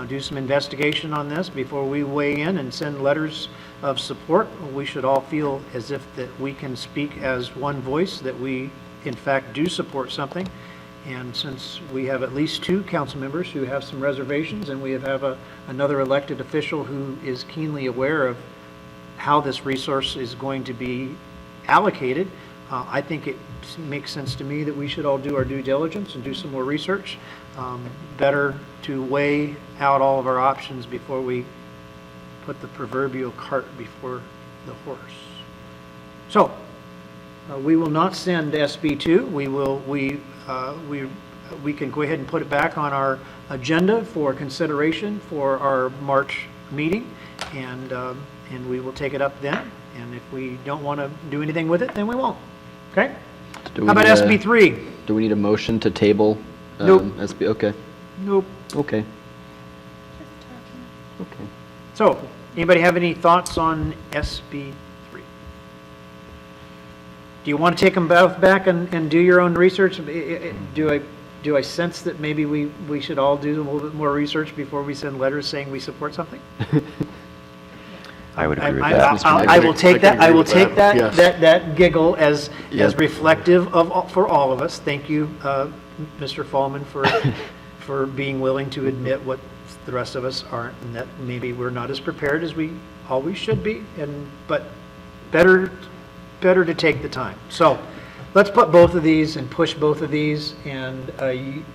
do some investigation on this before we weigh in and send letters of support. We should all feel as if that we can speak as one voice, that we in fact do support something. And since we have at least two council members who have some reservations, and we have another elected official who is keenly aware of how this resource is going to be allocated, I think it makes sense to me that we should all do our due diligence and do some more research. Better to weigh out all of our options before we put the proverbial cart before the horse. So, we will not send SB2. We we can go ahead and put it back on our agenda for consideration for our March meeting, and we will take it up then. And if we don't want to do anything with it, then we won't. Okay? Do we How about need a- SB 3? Do we need a motion to table? Nope. SB, okay, Nope. okay. Okay. So, anybody have any thoughts on SB 3? Do you want to take them both back and do your own research? Do I sense that maybe we should all do a little bit more research before we send letters saying we support something? I would agree with I- that. I will take that, I will take that, Yes. that giggle as Yes. reflective of, for all of us. Thank you, Mr. Fallman, for being willing to admit what the rest of us aren't, and that maybe we're not as prepared as we always should be, but better to take the time. So, let's put both of these and push both of these, and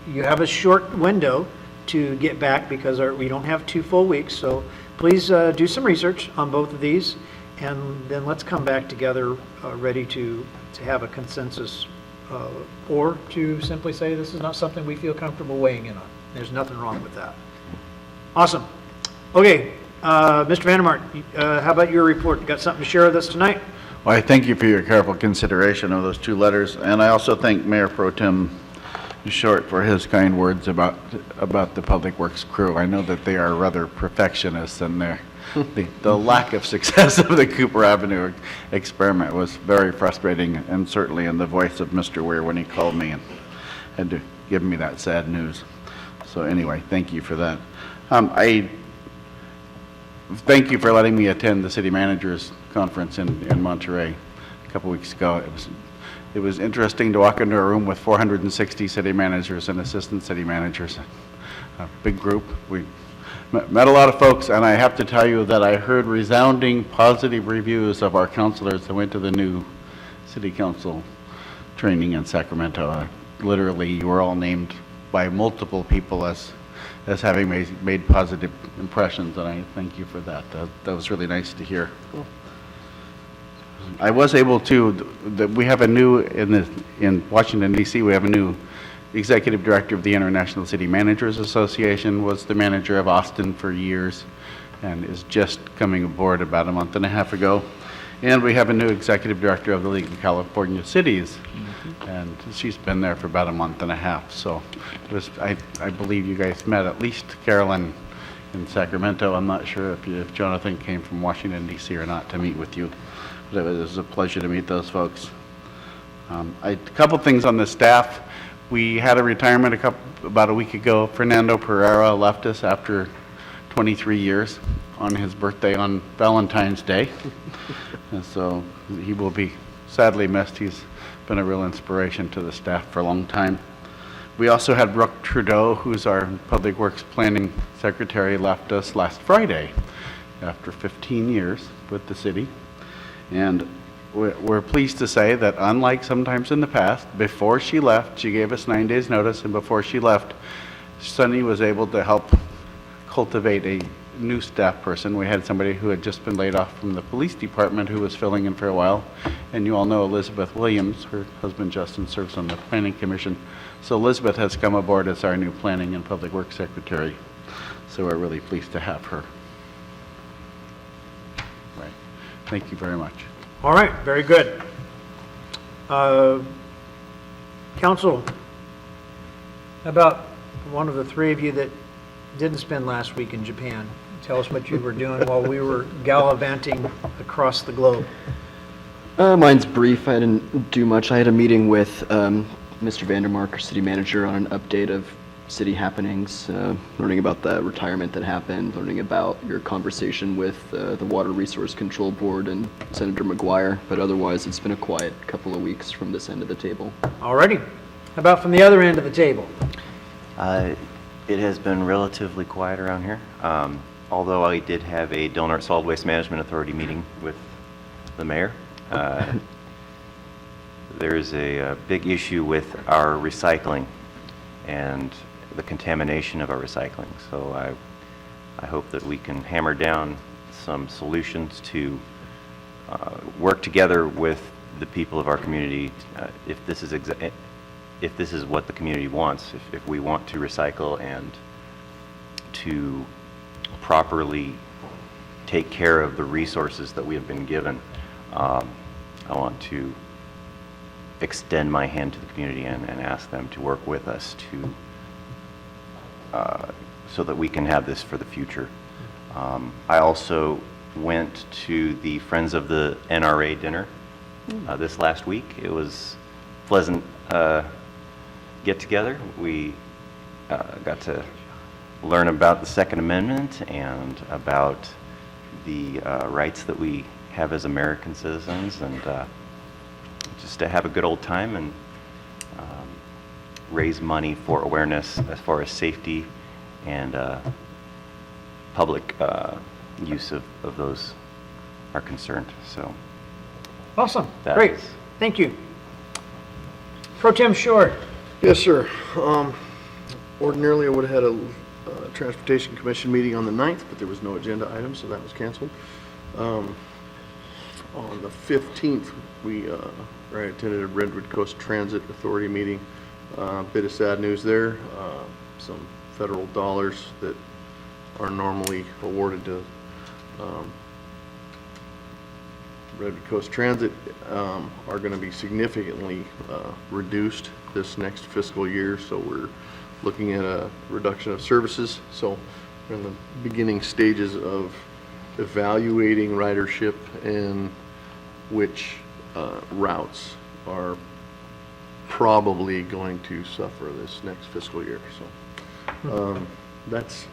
you have a short window to get back because we don't have 2 full weeks, so please do some research on both of these, and then let's come back together ready to have a consensus, or to simply say this is not something we feel comfortable weighing in on. There's nothing wrong with that. Awesome. Okay, Mr. Vandermark, how about your report? You got something to share with us tonight? Well, I thank you for your careful consideration of those 2 letters, and I also thank Mayor Pro Tem Short for his kind words about the Public Works crew. I know that they are rather perfectionists, and the lack of success of the Cooper Avenue experiment was very frustrating, and certainly in the voice of Mr. Weir when he called me and had to give me that sad news. So anyway, thank you for that. I thank you for letting me attend the city managers conference in Monterey a couple weeks ago. It was interesting to walk into a room with 460 city managers and assistant city managers, a big group. We met a lot of folks, and I have to tell you that I heard resounding positive reviews of our counselors that went to the new city council training in Sacramento. Literally, you were all named by multiple people as having made positive impressions, and I thank you for that. That was really nice to hear. I was able to, we have a new, in Washington DC, we have a new executive director of the International City Managers Association, was the manager of Austin for years, and is just coming aboard about a month and a half ago. And we have a new executive director of the League of California Cities, and she's been there for about a month and a half. So it was, I believe you guys met, at least Carolyn in Sacramento. I'm not sure if Jonathan came from Washington DC or not to meet with you. But it was a pleasure to meet those folks. A couple things on the staff. We had a retirement about a week ago. Fernando Pereira left us after 23 years on his birthday on Valentine's Day. And so he will be sadly missed. He's been a real inspiration to the staff for a long time. We also had Brooke Trudeau, who's our Public Works Planning Secretary, left us last Friday after 15 years with the city. And we're pleased to say that unlike sometimes in the past, before she left, she gave us 9 days notice, and before she left, Sunny was able to help cultivate a new staff person. We had somebody who had just been laid off from the police department who was filling in for a while. And you all know Elizabeth Williams, her husband Justin serves on the Planning Commission. So Elizabeth has come aboard as our new Planning and Public Works Secretary. So we're really pleased to have her. Right. Thank you very much. All right, very good. Council, how about one of the 3 of you that didn't spend last week in Japan? Tell us what you were doing while we were gallivanting across the globe. Mine's brief. I didn't do much. I had a meeting with Mr. Vandermark, our city manager, on an update of city happenings, learning about the retirement that happened, learning about your conversation with the Water Resource Control Board and Senator McGuire, but otherwise it's been a quiet couple of weeks from this end of the table. All righty. How about from the other end of the table? It has been relatively quiet around here, although I did have a Del Norte Solid Waste Management Authority meeting with the mayor. There's a big issue with our recycling and the contamination of our recycling. So I hope that we can hammer down some solutions to work together with the people of our community. If this is if this is what the community wants, if we want to recycle and to properly take care of the resources that we have been given, I want to extend my hand to the community and ask them to work with us to so that we can have this for the future. I also went to the Friends of the NRA dinner this last week. It was pleasant get together. We got to learn about the Second Amendment and about the rights that we have as American citizens, and just to have a good old time and raise money for awareness as far as safety and public use of those are concerned. So Awesome, that great, is- thank you. Pro Tem Short. Yes, sir. Ordinarily, I would have had a Transportation Commission meeting on the 9th, but there was no agenda item, so that was canceled. On the 15th, I attended a Redwood Coast Transit Authority meeting. Bit of sad news there. Some federal dollars that are normally awarded to Redwood Coast Transit are going to be significantly reduced this next fiscal year, so we're looking at a reduction of services. So we're in the beginning stages of evaluating ridership and which routes are probably going to suffer this next fiscal year. So that's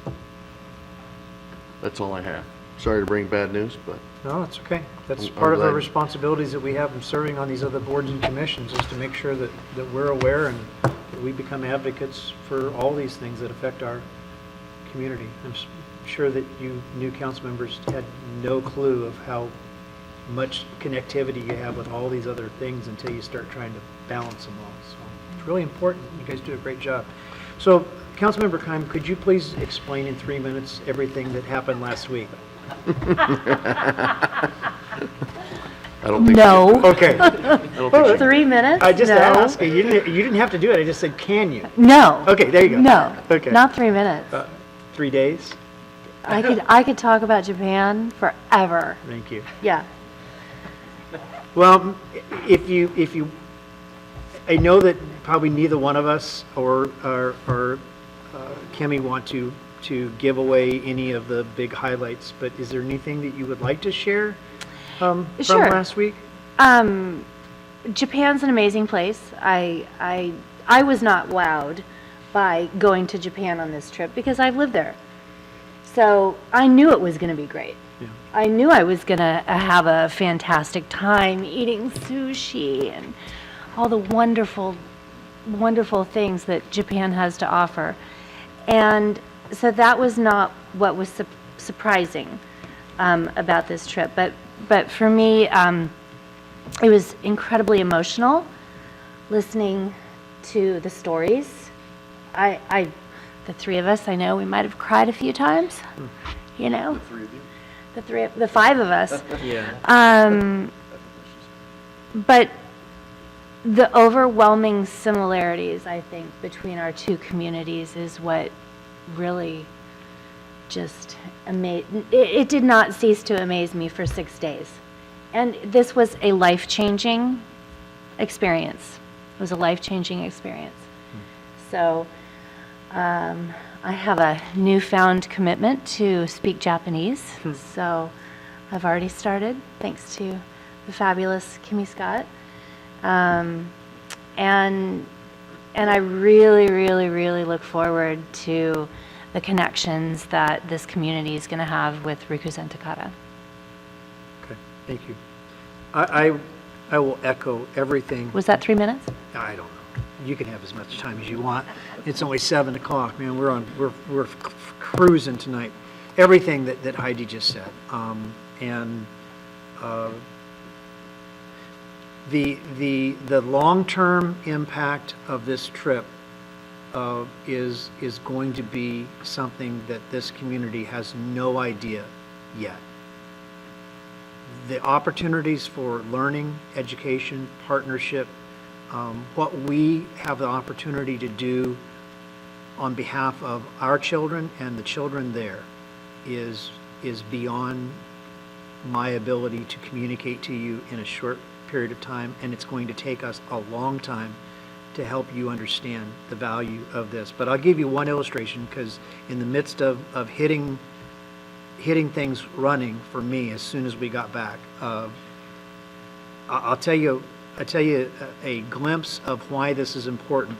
all I have. Sorry to bring bad news, but No, it's okay. That's I'm part of the glad- responsibilities that we have in serving on these other boards and commissions, is to make sure that we're aware and that we become advocates for all these things that affect our community. I'm sure that you new council members had no clue of how much connectivity you have with all these other things until you start trying to balance them all. So it's really important. You guys do a great job. So, Councilmember Keim, could you please explain in 3 minutes everything that happened last week? I don't think. No. Okay. I don't think she- 3 minutes? I just No. asked. You didn't have to do it. I just said, can you? No. Okay, there you go. No. Okay. Not 3 minutes. 3 days? I could talk about Japan forever. Thank you. Yeah. Well, if you, I know that probably neither one of us or Kemi want to give away any of the big highlights, but is there anything that you would like to share from Sure. last week? Japan's an amazing place. I was not wowed by going to Japan on this trip because I've lived there. So I knew it was going to be great. Yeah. I knew I was going to have a fantastic time eating sushi and all the wonderful, wonderful things that Japan has to offer. And so that was not what was surprising about this trip. But for me, it was incredibly emotional listening to the stories. The three of us, I know we might have cried a few times, you know? The five of us. Yeah. But the overwhelming similarities, I think, between our two communities is what really just amazed. It did not cease to amaze me for 6 days. And this was a life-changing experience. It was a life-changing experience. So I have a newfound commitment to speak Japanese. So I've already started, thanks to the fabulous Kimmy Scott. And I really, really, really look forward to the connections that this community is going to have with Rikuzen Takata. Okay, thank you. I will echo everything. Was that 3 minutes? I don't know. You can have as much time as you want. It's only 7 o'clock, man. We're cruising tonight. Everything that Heidi just said, the long-term impact of this trip is going to be something that this community has no idea yet. The opportunities for learning, education, partnership, what we have the opportunity to do on behalf of our children and the children there is beyond my ability to communicate to you in a short period of time, and it's going to take us a long time to help you understand the value of this. But I'll give you one illustration, because in the midst of hitting things running for me as soon as we got back, I'll tell you a glimpse of why this is important.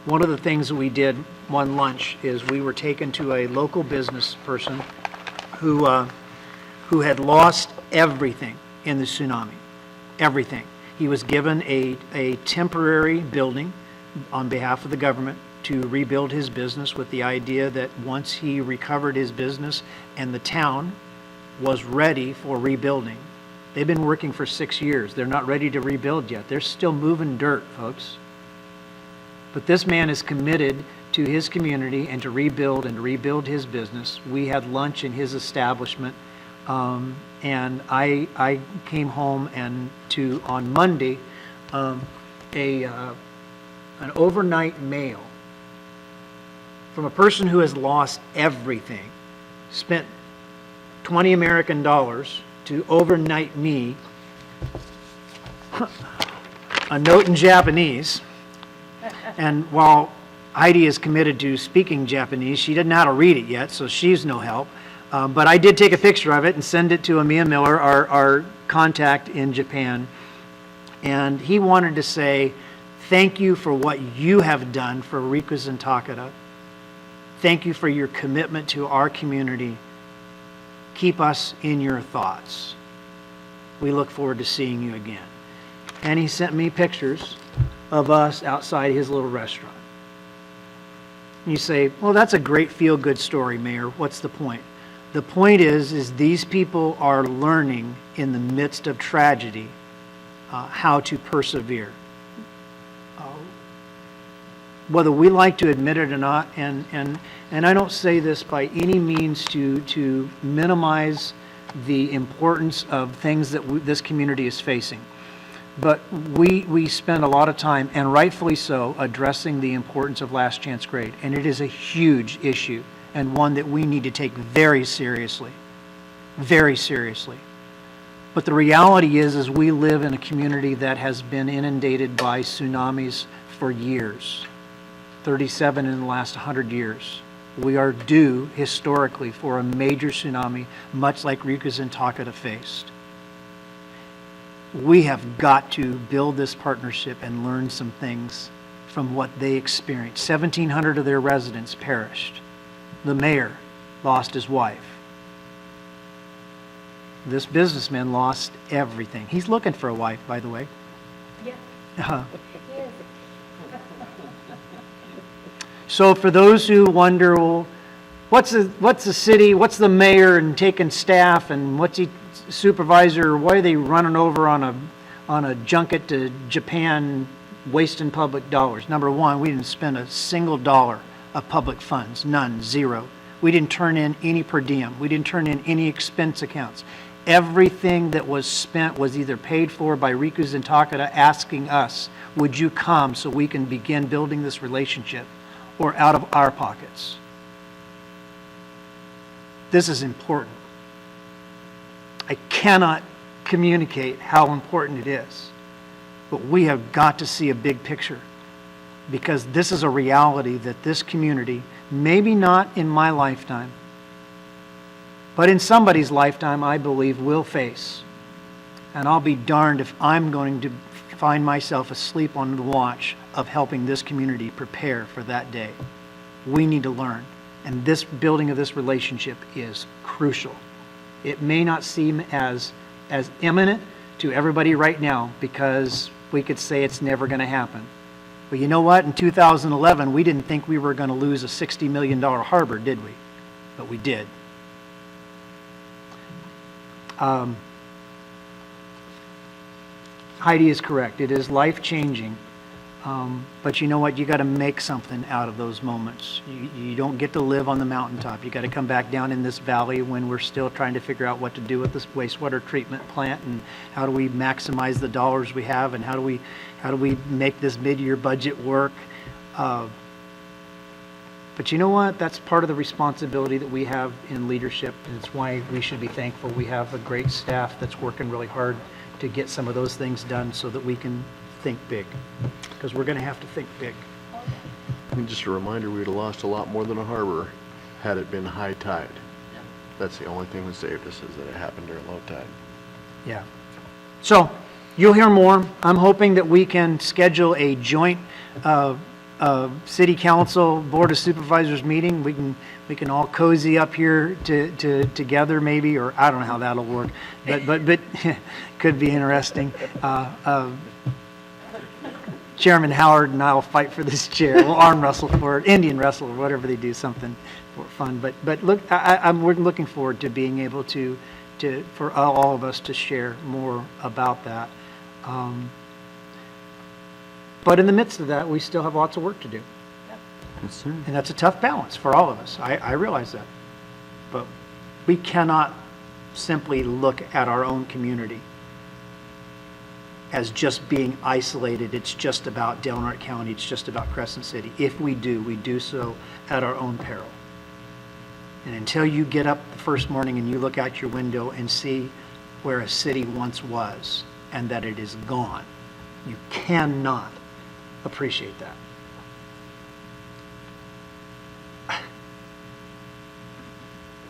One of the things that we did one lunch is we were taken to a local business person who had lost everything in the tsunami, everything. He was given a temporary building on behalf of the government to rebuild his business, with the idea that once he recovered his business and the town was ready for rebuilding. They've been working for 6 years. They're not ready to rebuild yet. They're still moving dirt, folks. But this man is committed to his community and to rebuild his business. We had lunch in his establishment, and I came home and on Monday, an overnight mail from a person who has lost everything, spent 20 American dollars to overnight me a note in Japanese. And while Heidi is committed to speaking Japanese, she didn't know how to read it yet, so she's no help. But I did take a picture of it and send it to Amiya Miller, our contact in Japan. And he wanted to say, thank you for what you have done for Rikuzen Takeda. Thank you for your commitment to our community. Keep us in your thoughts. We look forward to seeing you again. And he sent me pictures of us outside his little restaurant. You say, well, that's a great feel-good story, Mayor. What's the point? The point is these people are learning in the midst of tragedy how to persevere. Whether we like to admit it or not, and I don't say this by any means to minimize the importance of things that this community is facing. But we spend a lot of time, and rightfully so, addressing the importance of last chance grade. And it is a huge issue, and one that we need to take very seriously. Very seriously. But the reality is we live in a community that has been inundated by tsunamis for years. 37 in the last 100 years. We are due, historically, for a major tsunami, much like Rikuzen Takeda faced. We have got to build this partnership and learn some things from what they experienced. 1,700 of their residents perished. The mayor lost his wife. This businessman lost everything. He's looking for a wife, by the way. Yeah. So for those who wonder, well, what's the city, what's the mayor and taking staff, and what's he supervisor, why are they running over on a junket to Japan wasting public dollars? Number one, we didn't spend a single dollar of public funds, none, zero. We didn't turn in any per diem. We didn't turn in any expense accounts. Everything that was spent was either paid for by Rikuzen Takeda asking us, would you come so we can begin building this relationship, or out of our pockets. This is important. I cannot communicate how important it is, but we have got to see a big picture, because this is a reality that this community, maybe not in my lifetime, but in somebody's lifetime, I believe, will face. And I'll be darned if I'm going to find myself asleep on the watch of helping this community prepare for that day. We need to learn, and this building of this relationship is crucial. It may not seem as imminent to everybody right now, because we could say it's never going to happen. But you know what? In 2011, we didn't think we were going to lose a $60 million harbor, did we? But we did. Heidi is correct. It is life-changing But you know what? You got to make something out of those moments. You don't get to live on the mountaintop. You got to come back down in this valley when we're still trying to figure out what to do with this wastewater treatment plant and how do we maximize the dollars we have and how do we make this mid-year budget work. But you know what? That's part of the responsibility that we have in leadership, and it's why we should be thankful we have a great staff that's working really hard to get some of those things done so that we can think big, because we're going to have to think big. And just a reminder, we'd have lost a lot more than a harbor had it been high tide. That's the only thing that saved us, is that it happened during low tide. Yeah. So you'll hear more. I'm hoping that we can schedule a joint City Council Board of Supervisors meeting. We can all cozy up here together maybe, or I don't know how that'll work, but could be interesting. Chairman Howard and I will fight for this chair. We'll arm wrestle for it, Indian wrestle, or whatever they do, something for fun. But look, we're looking forward to being able to for all of us to share more about that. But in the midst of that, we still have lots of work to do. Yes, sir. And that's a tough balance for all of us. I realize that. But we cannot simply look at our own community as just being isolated. It's just about Del Norte County. It's just about Crescent City. If we do so at our own peril. And until you get up the first morning and you look out your window and see where a city once was and that it is gone, you cannot appreciate that.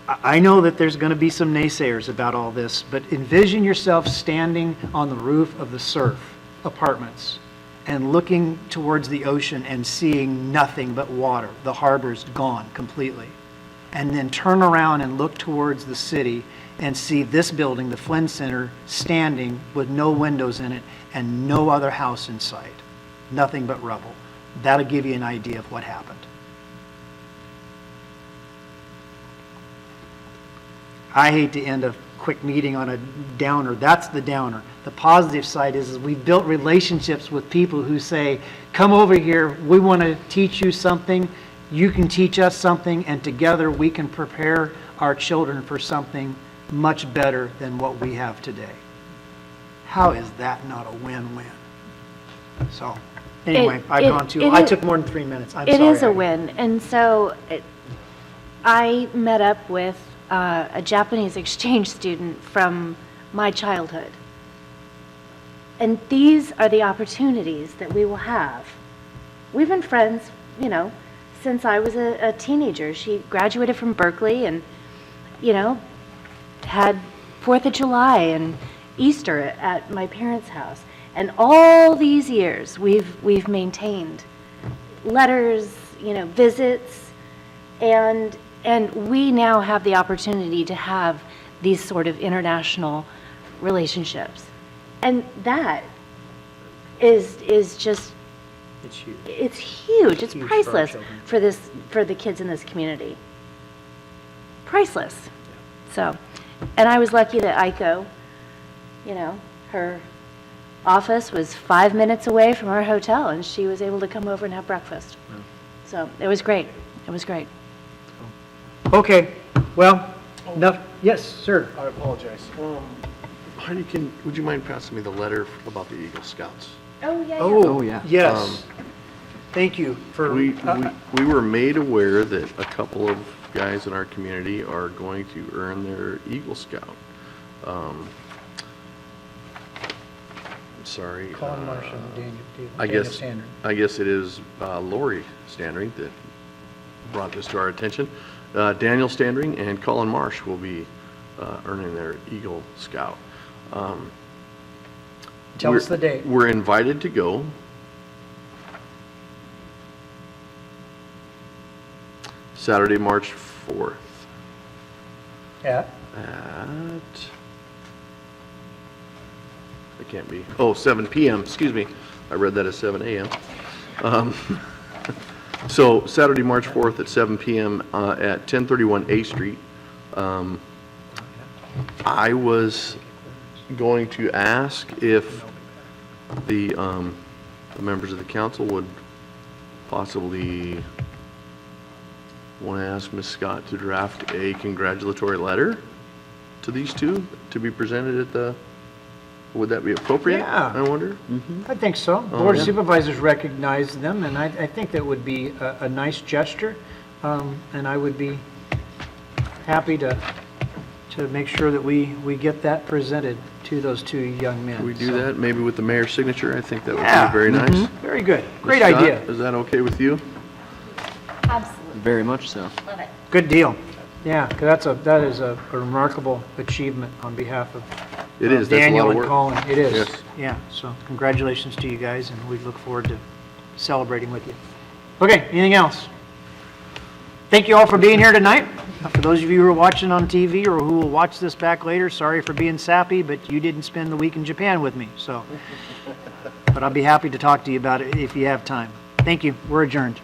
I know that there's going to be some naysayers about all this, but envision yourself standing on the roof of the Surf Apartments and looking towards the ocean and seeing nothing but water. The harbor's gone completely. And then turn around and look towards the city and see this building, the Flynn Center, standing with no windows in it and no other house in sight. Nothing but rubble. That'll give you an idea of what happened. I hate to end a quick meeting on a downer. That's the downer. The positive side is we've built relationships with people who say, come over here, we want to teach you something, you can teach us something, and together we can prepare our children for something much better than what we have today. How is that not a win-win? So, anyway, I took more than 3 minutes. I'm sorry. It is a win. And so I met up with a Japanese exchange student from my childhood. And these are the opportunities that we will have. We've been friends, since I was a teenager. She graduated from Berkeley and, had 4th of July and Easter at my parents' house. And all these years, we've maintained letters, visits, and we now have the opportunity to have these sort of international relationships. And that is just, It's huge. it's huge. It's Huge for our priceless children. for the kids in this community. Priceless. So, and I was lucky that Aiko, her office was 5 minutes away from our hotel, and she was able to come over and have breakfast. So it was great. It was great. Okay, well, enough. Yes, sir. I apologize. Heidi, would you mind passing me the letter about the Eagle Scouts? Oh, yeah. Oh, yeah. Yes. Thank you for. We were made aware that a couple of guys in our community are going to earn their Eagle Scout. I'm sorry. Colin Marsh and Daniel I guess Standard. I guess it is Lori Standring that brought this to our attention. Daniel Standring and Colin Marsh will be earning their Eagle Scout. Tell us the date. We're invited to go. Saturday, March 4th. Yeah. It can't be. 7 p.m. Excuse me. I read that as 7 a.m. So Saturday, March 4th at 7 p.m. At 1031 A Street. I was going to ask if the the members of the council would possibly want to ask Ms. Scott to draft a congratulatory letter to these two to be presented at the, would that be appropriate? Yeah. I wonder? I think so. Board of yeah. Supervisors recognize them, and I think that would be a nice gesture, and I would be happy to make sure that we get that presented to those two young men. Can we do So, that, maybe with the mayor's signature? I think that would Yeah. be very nice. Very good. Great Ms. Scott, idea. Is that okay with you? Absolutely. Very much so. Love it. Good deal. Yeah, 'cause that is a remarkable achievement on behalf of It is, that's a lot Daniel of and work. Colin. It is. Yes. Yeah, so congratulations to you guys, and we look forward to celebrating with you. Okay, anything else? Thank you all for being here tonight. For those of you who are watching on TV or who will watch this back later, sorry for being sappy, but you didn't spend the week in Japan with me, so. But I'll be happy to talk to you about it if you have time. Thank you. We're adjourned.